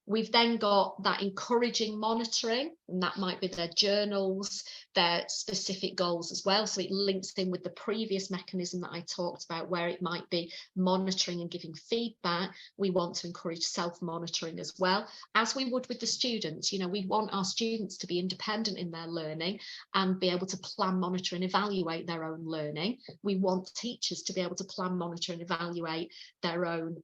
We've then got that encouraging monitoring, and that might be their journals, their specific goals as well. So it links in with the previous mechanism that I talked about, where it might be monitoring and giving feedback. We want to encourage self-monitoring as well, as we would with the students. You know, we want our students to be independent in their learning and be able to plan, monitor and evaluate their own learning. We want teachers to be able to plan, monitor and evaluate their own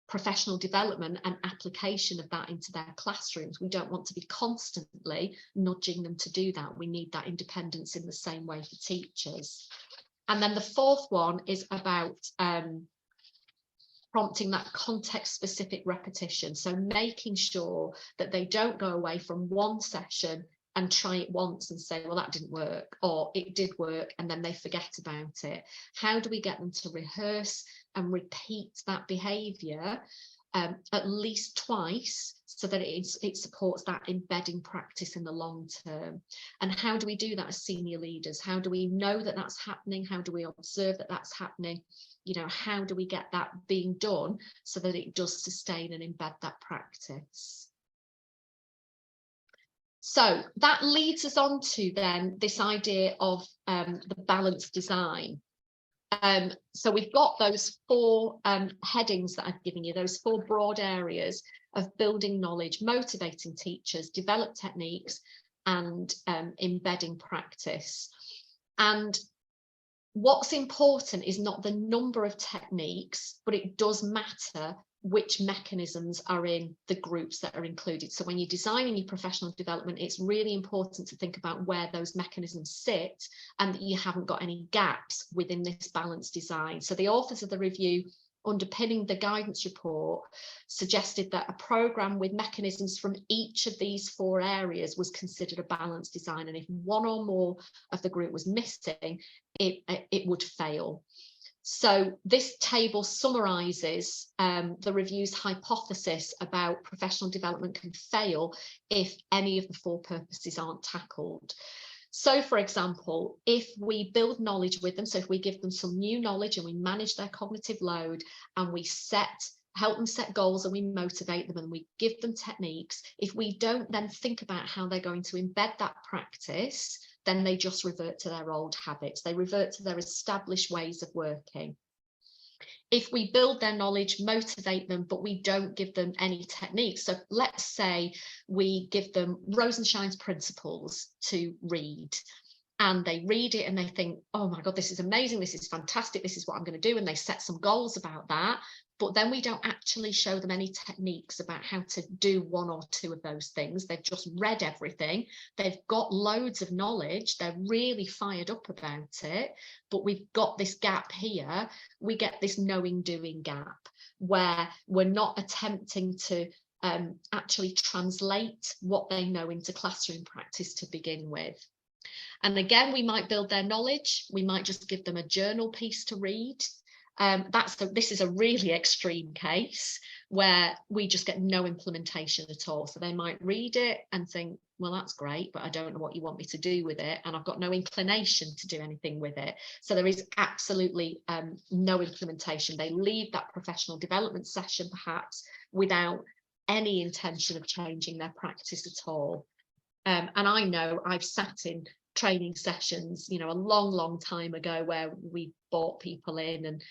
professional development and application of that into their classrooms. We don't want to be constantly nudging them to do that. We need that independence in the same way for teachers. And then the fourth one is about prompting that context-specific repetition. So making sure that they don't go away from one session and try it once and say, well, that didn't work, or it did work, and then they forget about it. How do we get them to rehearse and repeat that behaviour at least twice, so that it supports that embedding practice in the long term? And how do we do that as senior leaders? How do we know that that's happening? How do we observe that that's happening? You know, how do we get that being done so that it does sustain and embed that practice? So that leads us on to then this idea of the balanced design. So we've got those 4 headings that I've given you, those 4 broad areas of building knowledge, motivating teachers, develop techniques, and embedding practice. And what's important is not the number of techniques, but it does matter which mechanisms are in the groups that are included. So when you're designing your professional development, it's really important to think about where those mechanisms sit and that you haven't got any gaps within this balanced design. So the authors of the review underpinning the guidance report suggested that a programme with mechanisms from each of these 4 areas was considered a balanced design, and if one or more of the group was missing, it would fail. So this table summarises the review's hypothesis about professional development can fail if any of the 4 purposes aren't tackled. So, for example, if we build knowledge with them, so if we give them some new knowledge and we manage their cognitive load and we help them set goals and we motivate them and we give them techniques, if we don't then think about how they're going to embed that practice, then they just revert to their old habits. They revert to their established ways of working. If we build their knowledge, motivate them, but we don't give them any techniques. So let's say we give them Rosenshine's principles to read, and they read it and they think, oh my God, this is amazing, this is fantastic, this is what I'm going to do. And they set some goals about that. But then we don't actually show them any techniques about how to do 1 or 2 of those things. They've just read everything. They've got loads of knowledge. They're really fired up about it. But we've got this gap here. We get this knowing doing gap where we're not attempting to actually translate what they know into classroom practice to begin with. And again, we might build their knowledge. We might just give them a journal piece to read. This is a really extreme case where we just get no implementation at all. So they might read it and think, well, that's great, but I don't know what you want me to do with it. And I've got no inclination to do anything with it. So there is absolutely no implementation. They leave that professional development session perhaps without any intention of changing their practice at all. And I know I've sat in training sessions, you know, a long time ago where we brought people in and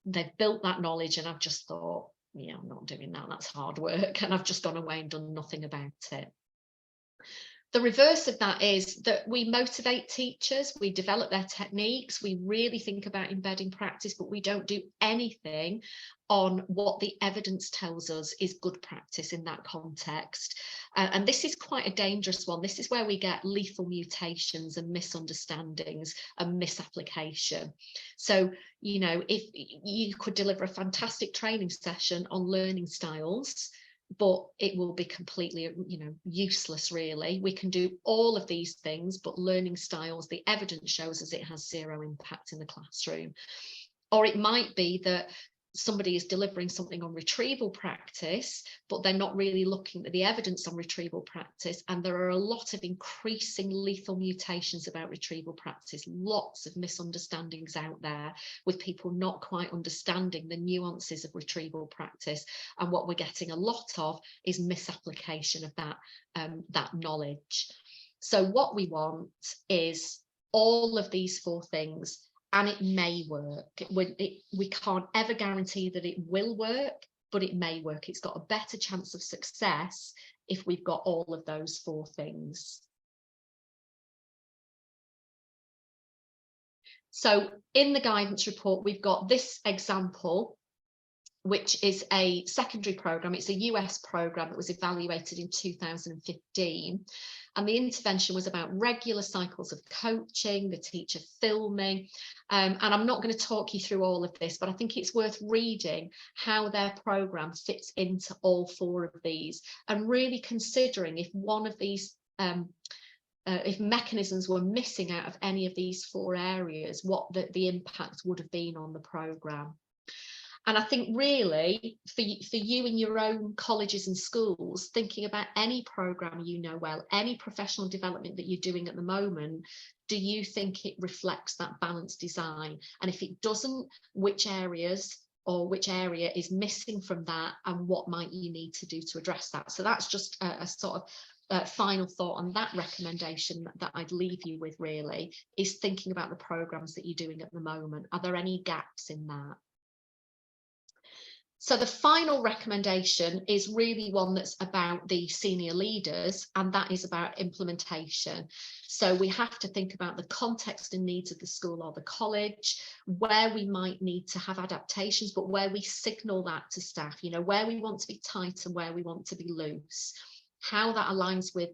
they've built that knowledge, and I've just thought, yeah, I'm not doing that, that's hard work, and I've just gone away and done nothing about it. The reverse of that is that we motivate teachers, we develop their techniques, we really think about embedding practice, but we don't do anything on what the evidence tells us is good practice in that context. And this is quite a dangerous one. This is where we get lethal mutations and misunderstandings and misapplication. So, you know, if you could deliver a fantastic training session on learning styles, but it will be completely, you know, useless really. We can do all of these things, but learning styles, the evidence shows us it has 0 impact in the classroom. Or it might be that somebody is delivering something on retrieval practice, but they're not really looking at the evidence on retrieval practice. And there are a lot of increasing lethal mutations about retrieval practice, lots of misunderstandings out there with people not quite understanding the nuances of retrieval practice. And what we're getting a lot of is misapplication of that knowledge. So what we want is all of these 4 things. And it may work. We can't ever guarantee that it will work, but it may work. It's got a better chance of success if we've got all of those 4 things. So in the guidance report, we've got this example, which is a secondary programme. It's a US programme that was evaluated in 2015. And the intervention was about regular cycles of coaching, the teacher filming. And I'm not going to talk you through all of this, but I think it's worth reading how their programme fits into all 4 of these and really considering if one of these if mechanisms were missing out of any of these 4 areas, what the impact would have been on the programme. And I think really for you in your own colleges and schools, thinking about any programme you know well, any professional development that you're doing at the moment, do you think it reflects that balanced design? And if it doesn't, which areas or which area is missing from that, and what might you need to do to address that? So that's just a sort of final thought on that recommendation that I'd leave you with really, is thinking about the programmes that you're doing at the moment. Are there any gaps in that? So the final recommendation is really one that's about the senior leaders, and that is about implementation. So we have to think about the context and needs of the school or the college, where we might need to have adaptations, but where we signal that to staff, you know, where we want to be tight and where we want to be loose. How that aligns with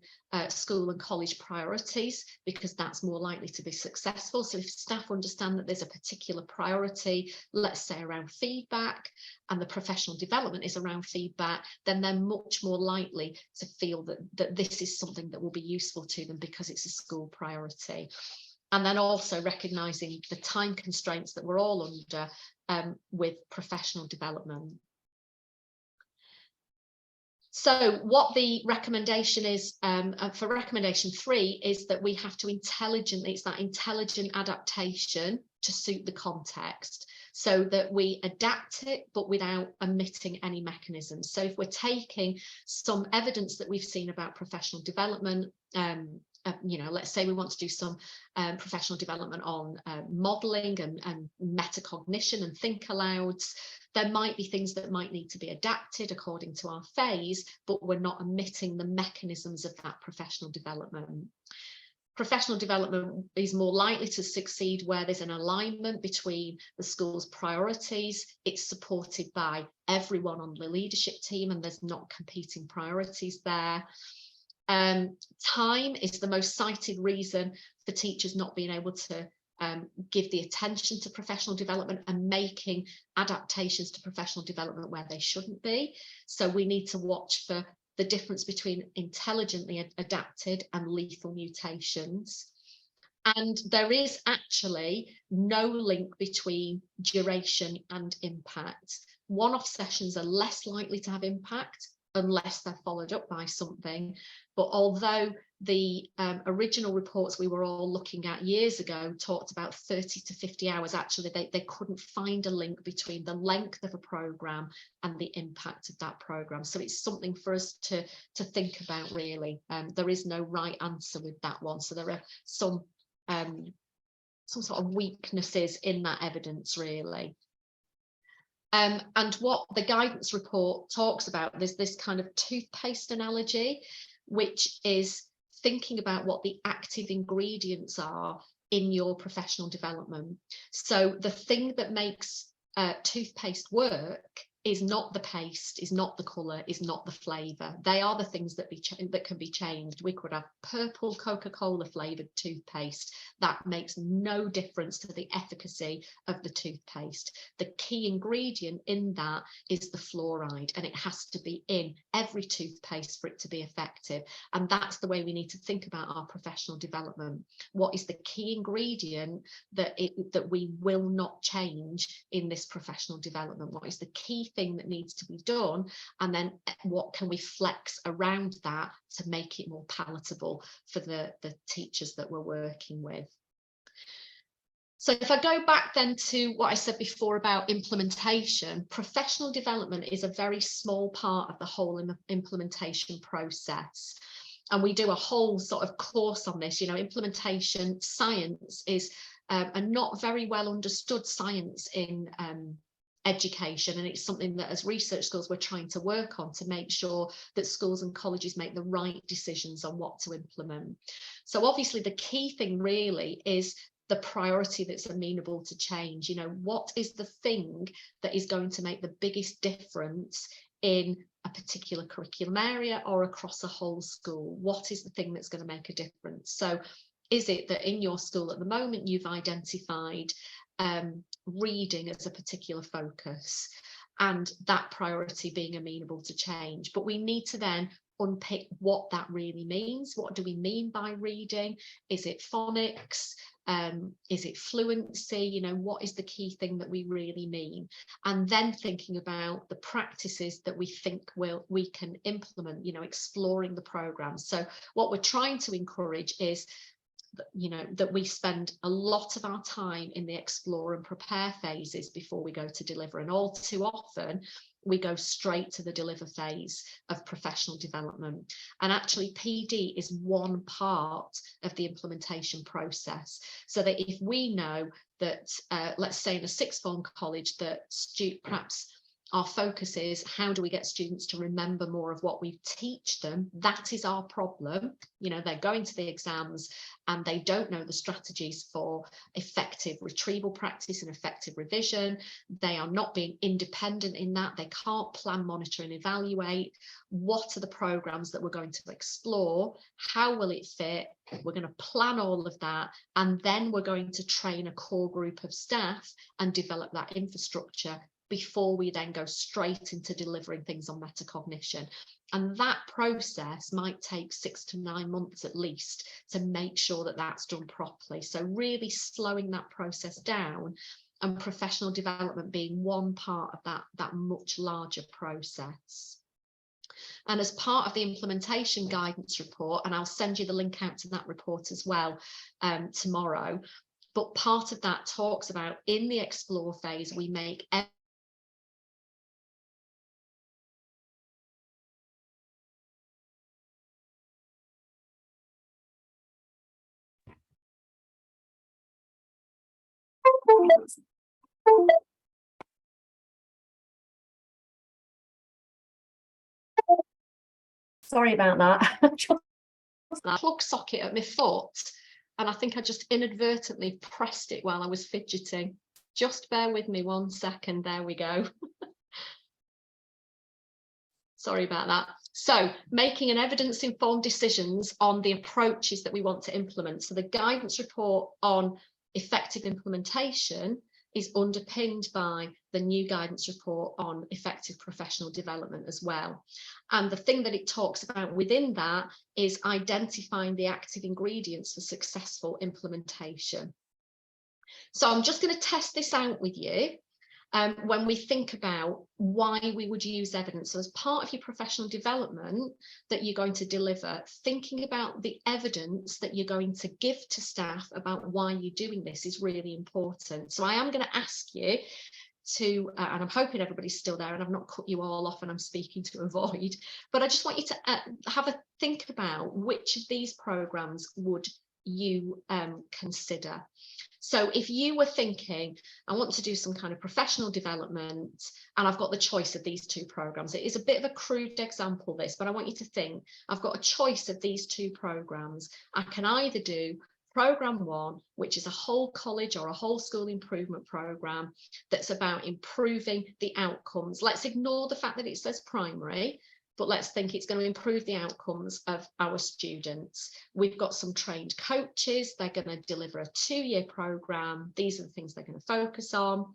school and college priorities, because that's more likely to be successful. So if staff understand that there's a particular priority, let's say around feedback, and the professional development is around feedback, then they're much more likely to feel that this is something that will be useful to them because it's a school priority. And then also recognising the time constraints that we're all under with professional development. So what the recommendation is for recommendation 3 is that we have to it's that intelligent adaptation to suit the context, so that we adapt it but without omitting any mechanisms. So if we're taking some evidence that we've seen about professional development, let's say we want to do some professional development on modelling and metacognition and think alouds, there might be things that might need to be adapted according to our phase, but we're not omitting the mechanisms of that professional development. Professional development is more likely to succeed where there's an alignment between the school's priorities, it's supported by everyone on the leadership team, and there's not competing priorities there. Time is the most cited reason for teachers not being able to give the attention to professional development and making adaptations to professional development where they shouldn't be. So we need to watch for the difference between intelligently adapted and lethal mutations. And there is actually no link between duration and impact. One-off sessions are less likely to have impact unless they're followed up by something. But although the original reports we were all looking at years ago talked about 30 to 50 hours, actually they couldn't find a link between the length of a programme and the impact of that programme. So it's something for us to think about, really. There is no right answer with that one. So there are some sort of weaknesses in that evidence, really. And what the guidance report talks about, there's this kind of toothpaste analogy, which is thinking about what the active ingredients are in your professional development. So the thing that makes toothpaste work is not the paste, is not the colour, is not the flavour. They are the things that can be changed. We could have purple Coca-Cola flavoured toothpaste. That makes no difference to the efficacy of the toothpaste. The key ingredient in that is the fluoride, and it has to be in every toothpaste for it to be effective. And that's the way we need to think about our professional development. What is the key ingredient that we will not change in this professional development? What is the key thing that needs to be done, and then what can we flex around that to make it more palatable for the teachers that we're working with? So if I go back then to what I said before about implementation, professional development is a very small part of the whole implementation process. And we do a whole sort of course on this. Implementation science is a not very well understood science in education, and it's something that as research schools we're trying to work on to make sure that schools and colleges make the right decisions on what to implement. So obviously the key thing really is the priority that's amenable to change. What is the thing that is going to make the biggest difference in a particular curriculum area or across a whole school? What is the thing that's going to make a difference? So is it that in your school at the moment you've identified reading as a particular focus, and that priority being amenable to change? But we need to then unpick what that really means. What do we mean by reading? Is it phonics? Is it fluency? What is the key thing that we really mean? And then thinking about the practices that we think we can implement, exploring the program. So what we're trying to encourage is that we spend a lot of our time in the explore and prepare phases before we go to deliver. And all too often we go straight to the deliver phase of professional development. And actually PD is one part of the implementation process. So that if we know that, let's say in a sixth form college, that perhaps our focus is how do we get students to remember more of what we teach them? That is our problem. They're going to the exams and they don't know the strategies for effective retrieval practice and effective revision. They are not being independent in that. They can't plan, monitor and evaluate. What are the programs that we're going to explore? How will it fit? We're going to plan all of that, and then we're going to train a core group of staff and develop that infrastructure before we then go straight into delivering things on metacognition. And that process might take 6 to 9 months at least to make sure that that's done properly. So really slowing that process down, and professional development being one part of that much larger process. And as part of the implementation guidance report, and I'll send you the link out to that report as well tomorrow, but part of that talks about, in the explore phase, we make Sorry about that. plug socket at my foot, and I think I just inadvertently pressed it while I was fidgeting. Just bear with me 1 second. There we go. Sorry about that. So making an evidence-informed decisions on the approaches that we want to implement. So the guidance report on effective implementation is underpinned by the new guidance report on effective professional development as well. And the thing that it talks about within that is identifying the active ingredients for successful implementation. So I'm just going to test this out with you. When we think about why we would use evidence. So as part of your professional development that you're going to deliver, thinking about the evidence that you're going to give to staff about why you're doing this is really important. So I am going to ask you to, and I'm hoping everybody's still there and I've not cut you all off and I'm speaking to avoid, but I just want you to have a think about which of these programs would you consider. So if you were thinking, I want to do some kind of professional development and I've got the choice of these two programs, it is a bit of a crude example this, but I want you to think, I've got a choice of these two programs. I can either do program 1, which is a whole college or a whole school improvement program that's about improving the outcomes. Let's ignore the fact that it says primary, but let's think it's going to improve the outcomes of our students. We've got some trained coaches. They're going to deliver a 2-year program. These are the things they're going to focus on.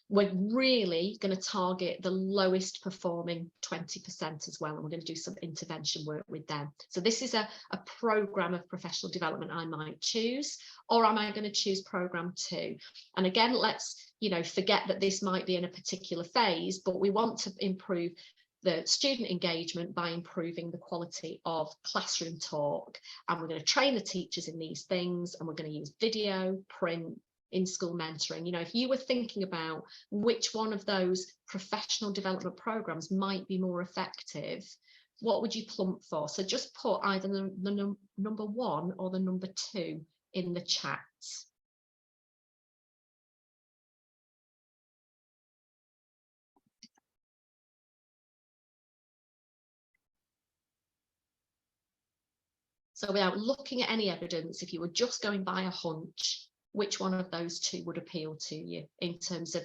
We're really going to target the lowest performing 20% as well, and we're going to do some intervention work with them. So this is a program of professional development I might choose, or am I going to choose program 2? And again, let's forget that this might be in a particular phase, but we want to improve the student engagement by improving the quality of classroom talk, and we're going to train the teachers in these things, and we're going to use video, print, in-school mentoring. If you were thinking about which one of those professional development programs might be more effective, what would you plump for? So just put either the number 1 or the number 2 in the chat. So without looking at any evidence, if you were just going by a hunch, which one of those two would appeal to you in terms of,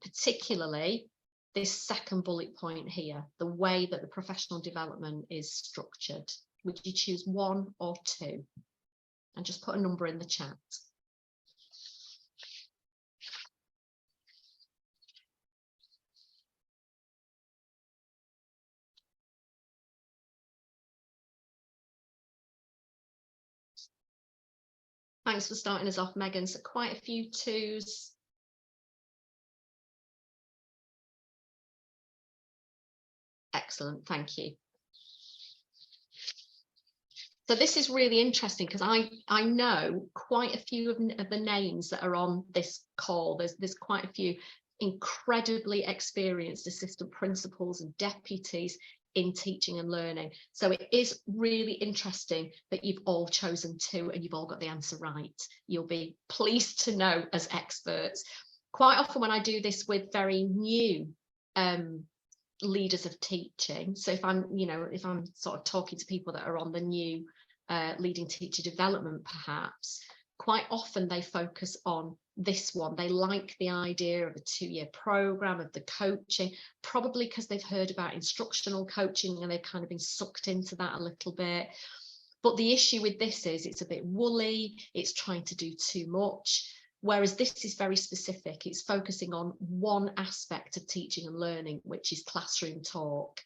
particularly this second bullet point here, the way that the professional development is structured? Would you choose 1 or 2? And just put a number in the chat. Thanks for starting us off, Megan. So quite a few 2s. Excellent, thank you. So this is really interesting because I know quite a few of the names that are on this call. There's quite a few incredibly experienced assistant principals and deputies in teaching and learning. So it is really interesting that you've all chosen 2 and you've all got the answer right. You'll be pleased to know as experts. Quite often when I do this with very new leaders of teaching, so if I'm sort of talking to people that are on the new leading teacher development, perhaps, quite often they focus on this one. They like the idea of a 2-year program, of the coaching, probably because they've heard about instructional coaching and they've kind of been sucked into that a little bit. But the issue with this is it's a bit woolly, it's trying to do too much. Whereas this is very specific. It's focusing on one aspect of teaching and learning, which is classroom talk.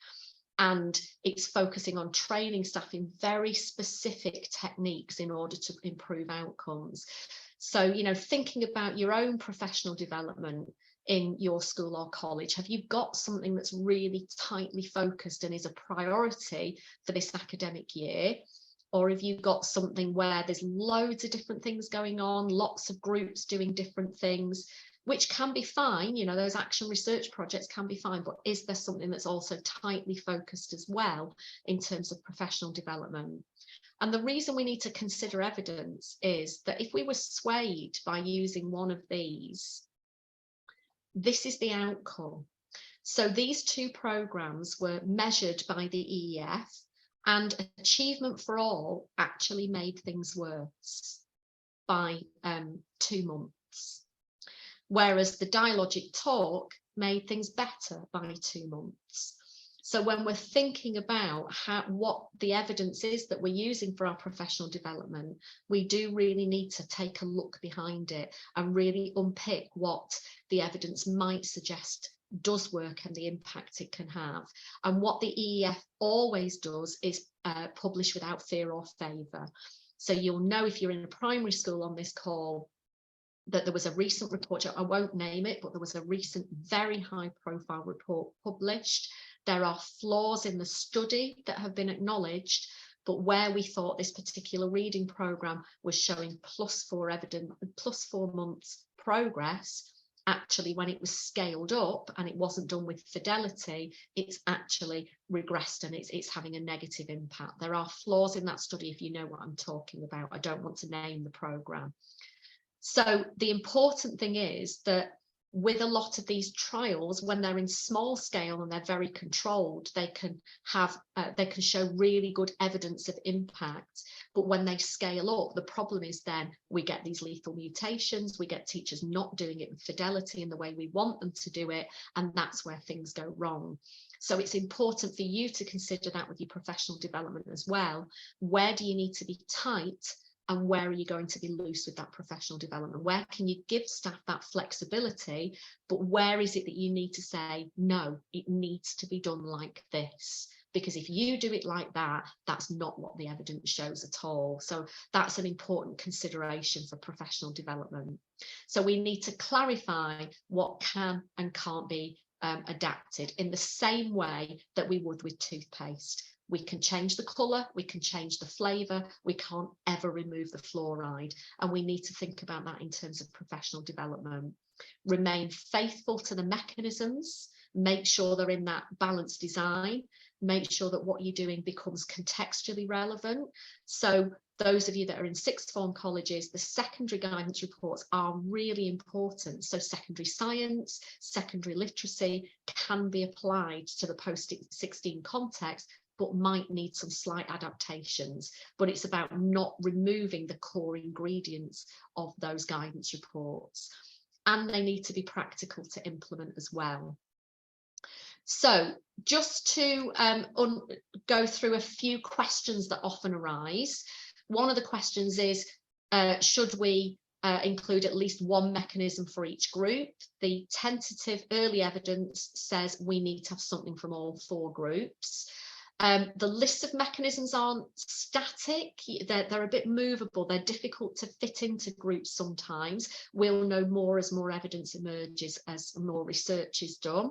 And it's focusing on training staff in very specific techniques in order to improve outcomes. So, you know, thinking about your own professional development in your school or college, have you got something that's really tightly focused and is a priority for this academic year? Or have you got something where there's loads of different things going on, lots of groups doing different things, which can be fine, you know, those action research projects can be fine, but is there something that's also tightly focused as well in terms of professional development? And the reason we need to consider evidence is that if we were swayed by using one of these, this is the outcome. So these two programmes were measured by the EEF, and achievement for all actually made things worse by 2 months. Whereas the dialogic talk made things better by 2 months. So when we're thinking about what the evidence is that we're using for our professional development, we do really need to take a look behind it and really unpick what the evidence might suggest does work and the impact it can have. And what the EEF always does is publish without fear or favour. So you'll know if you're in a primary school on this call that there was a recent report, I won't name it, but there was a recent very high profile report published. There are flaws in the study that have been acknowledged, but where we thought this particular reading programme was showing +4 months progress, actually when it was scaled up and it wasn't done with fidelity, it's actually regressed and it's having a negative impact. There are flaws in that study, if you know what I'm talking about. I don't want to name the programme. So the important thing is that with a lot of these trials, when they're in small scale and they're very controlled, they can show really good evidence of impact. But when they scale up, the problem is then we get these lethal mutations, we get teachers not doing it with fidelity in the way we want them to do it, and that's where things go wrong. So it's important for you to consider that with your professional development as well. Where do you need to be tight? And where are you going to be loose with that professional development? Where can you give staff that flexibility, but where is it that you need to say, no, it needs to be done like this? Because if you do it like that, that's not what the evidence shows at all. So that's an important consideration for professional development. So we need to clarify what can and can't be adapted in the same way that we would with toothpaste. We can change the colour, we can change the flavour, we can't ever remove the fluoride. And we need to think about that in terms of professional development. Remain faithful to the mechanisms, make sure they're in that balanced design, make sure that what you're doing becomes contextually relevant. So those of you that are in sixth form colleges, the secondary guidance reports are really important. So secondary science, secondary literacy can be applied to the post-16 context, but might need some slight adaptations. But it's about not removing the core ingredients of those guidance reports. And they need to be practical to implement as well. So just to go through a few questions that often arise. One of the questions is, should we include at least one mechanism for each group? The tentative early evidence says we need to have something from all 4 groups. The list of mechanisms aren't static, they're a bit movable, they're difficult to fit into groups sometimes. We'll know more as more evidence emerges, as more research is done.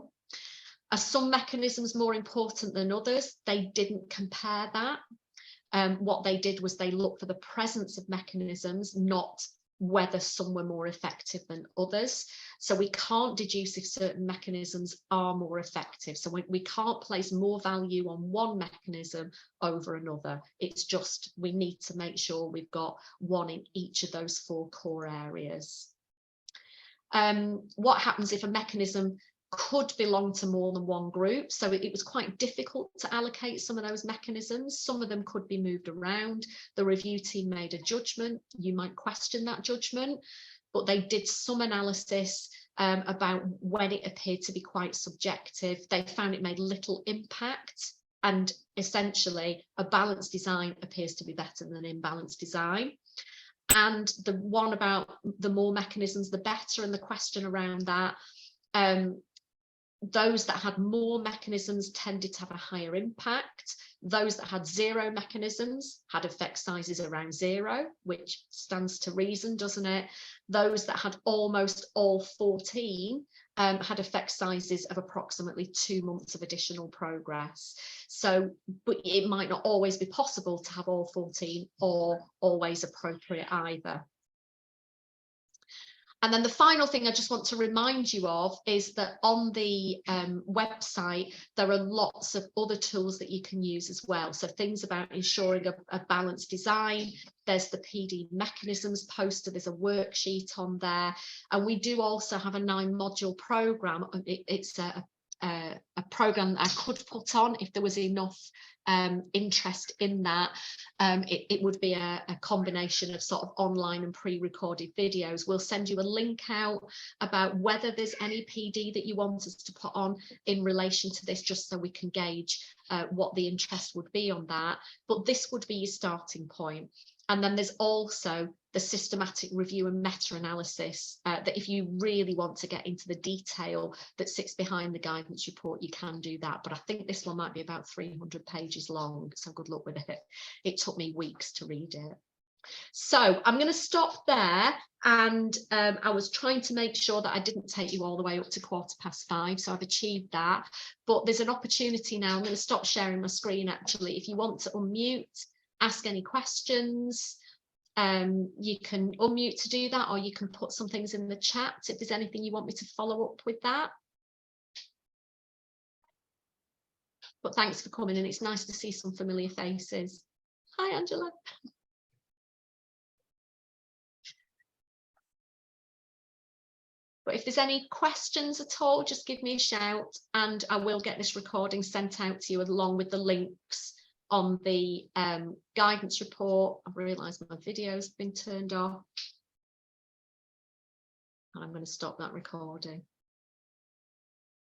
Are some mechanisms more important than others? They didn't compare that. What they did was they looked for the presence of mechanisms, not whether some were more effective than others. So we can't deduce if certain mechanisms are more effective. So we can't place more value on one mechanism over another. It's just we need to make sure we've got one in each of those 4 core areas. What happens if a mechanism could belong to more than one group? So it was quite difficult to allocate some of those mechanisms. Some of them could be moved around. The review team made a judgment. You might question that judgment, but they did some analysis about when it appeared to be quite subjective. They found it made little impact, and essentially a balanced design appears to be better than an imbalanced design. and the one about the more mechanisms, the better, and the question around that. Those that had more mechanisms tended to have a higher impact. Those that had 0 mechanisms had effect sizes around 0, which stands to reason, doesn't it? Those that had almost all 14 had effect sizes of approximately 2 months of additional progress. So, but it might not always be possible to have all 14 or always appropriate either. And then the final thing I just want to remind you of is that on the website, there are lots of other tools that you can use as well. So things about ensuring a balanced design. There's the PD mechanisms poster, there's a worksheet on there. And we do also have a 9-module program. It's a program that I could put on if there was enough interest in that. It would be a combination of sort of online and pre-recorded videos. We'll send you a link out about whether there's any PD that you want us to put on in relation to this, just so we can gauge what the interest would be on that. But this would be your starting point. And then there's also the systematic review and meta-analysis that if you really want to get into the detail that sits behind the guidance report, you can do that. But I think this one might be about 300 pages long, so good luck with it. It took me weeks to read it. So I'm going to stop there, and I was trying to make sure that I didn't take you all the way up to 5:15, so I've achieved that. But there's an opportunity now. I'm going to stop sharing my screen actually. If you want to unmute, ask any questions, you can unmute to do that, or you can put some things in the chat if there's anything you want me to follow up with that. But thanks for coming, and it's nice to see some familiar faces. Hi, Angela. But if there's any questions at all, just give me a shout, and I will get this recording sent out to you along with the links on the guidance report. I've realised my video's been turned off. And I'm going to stop that recording.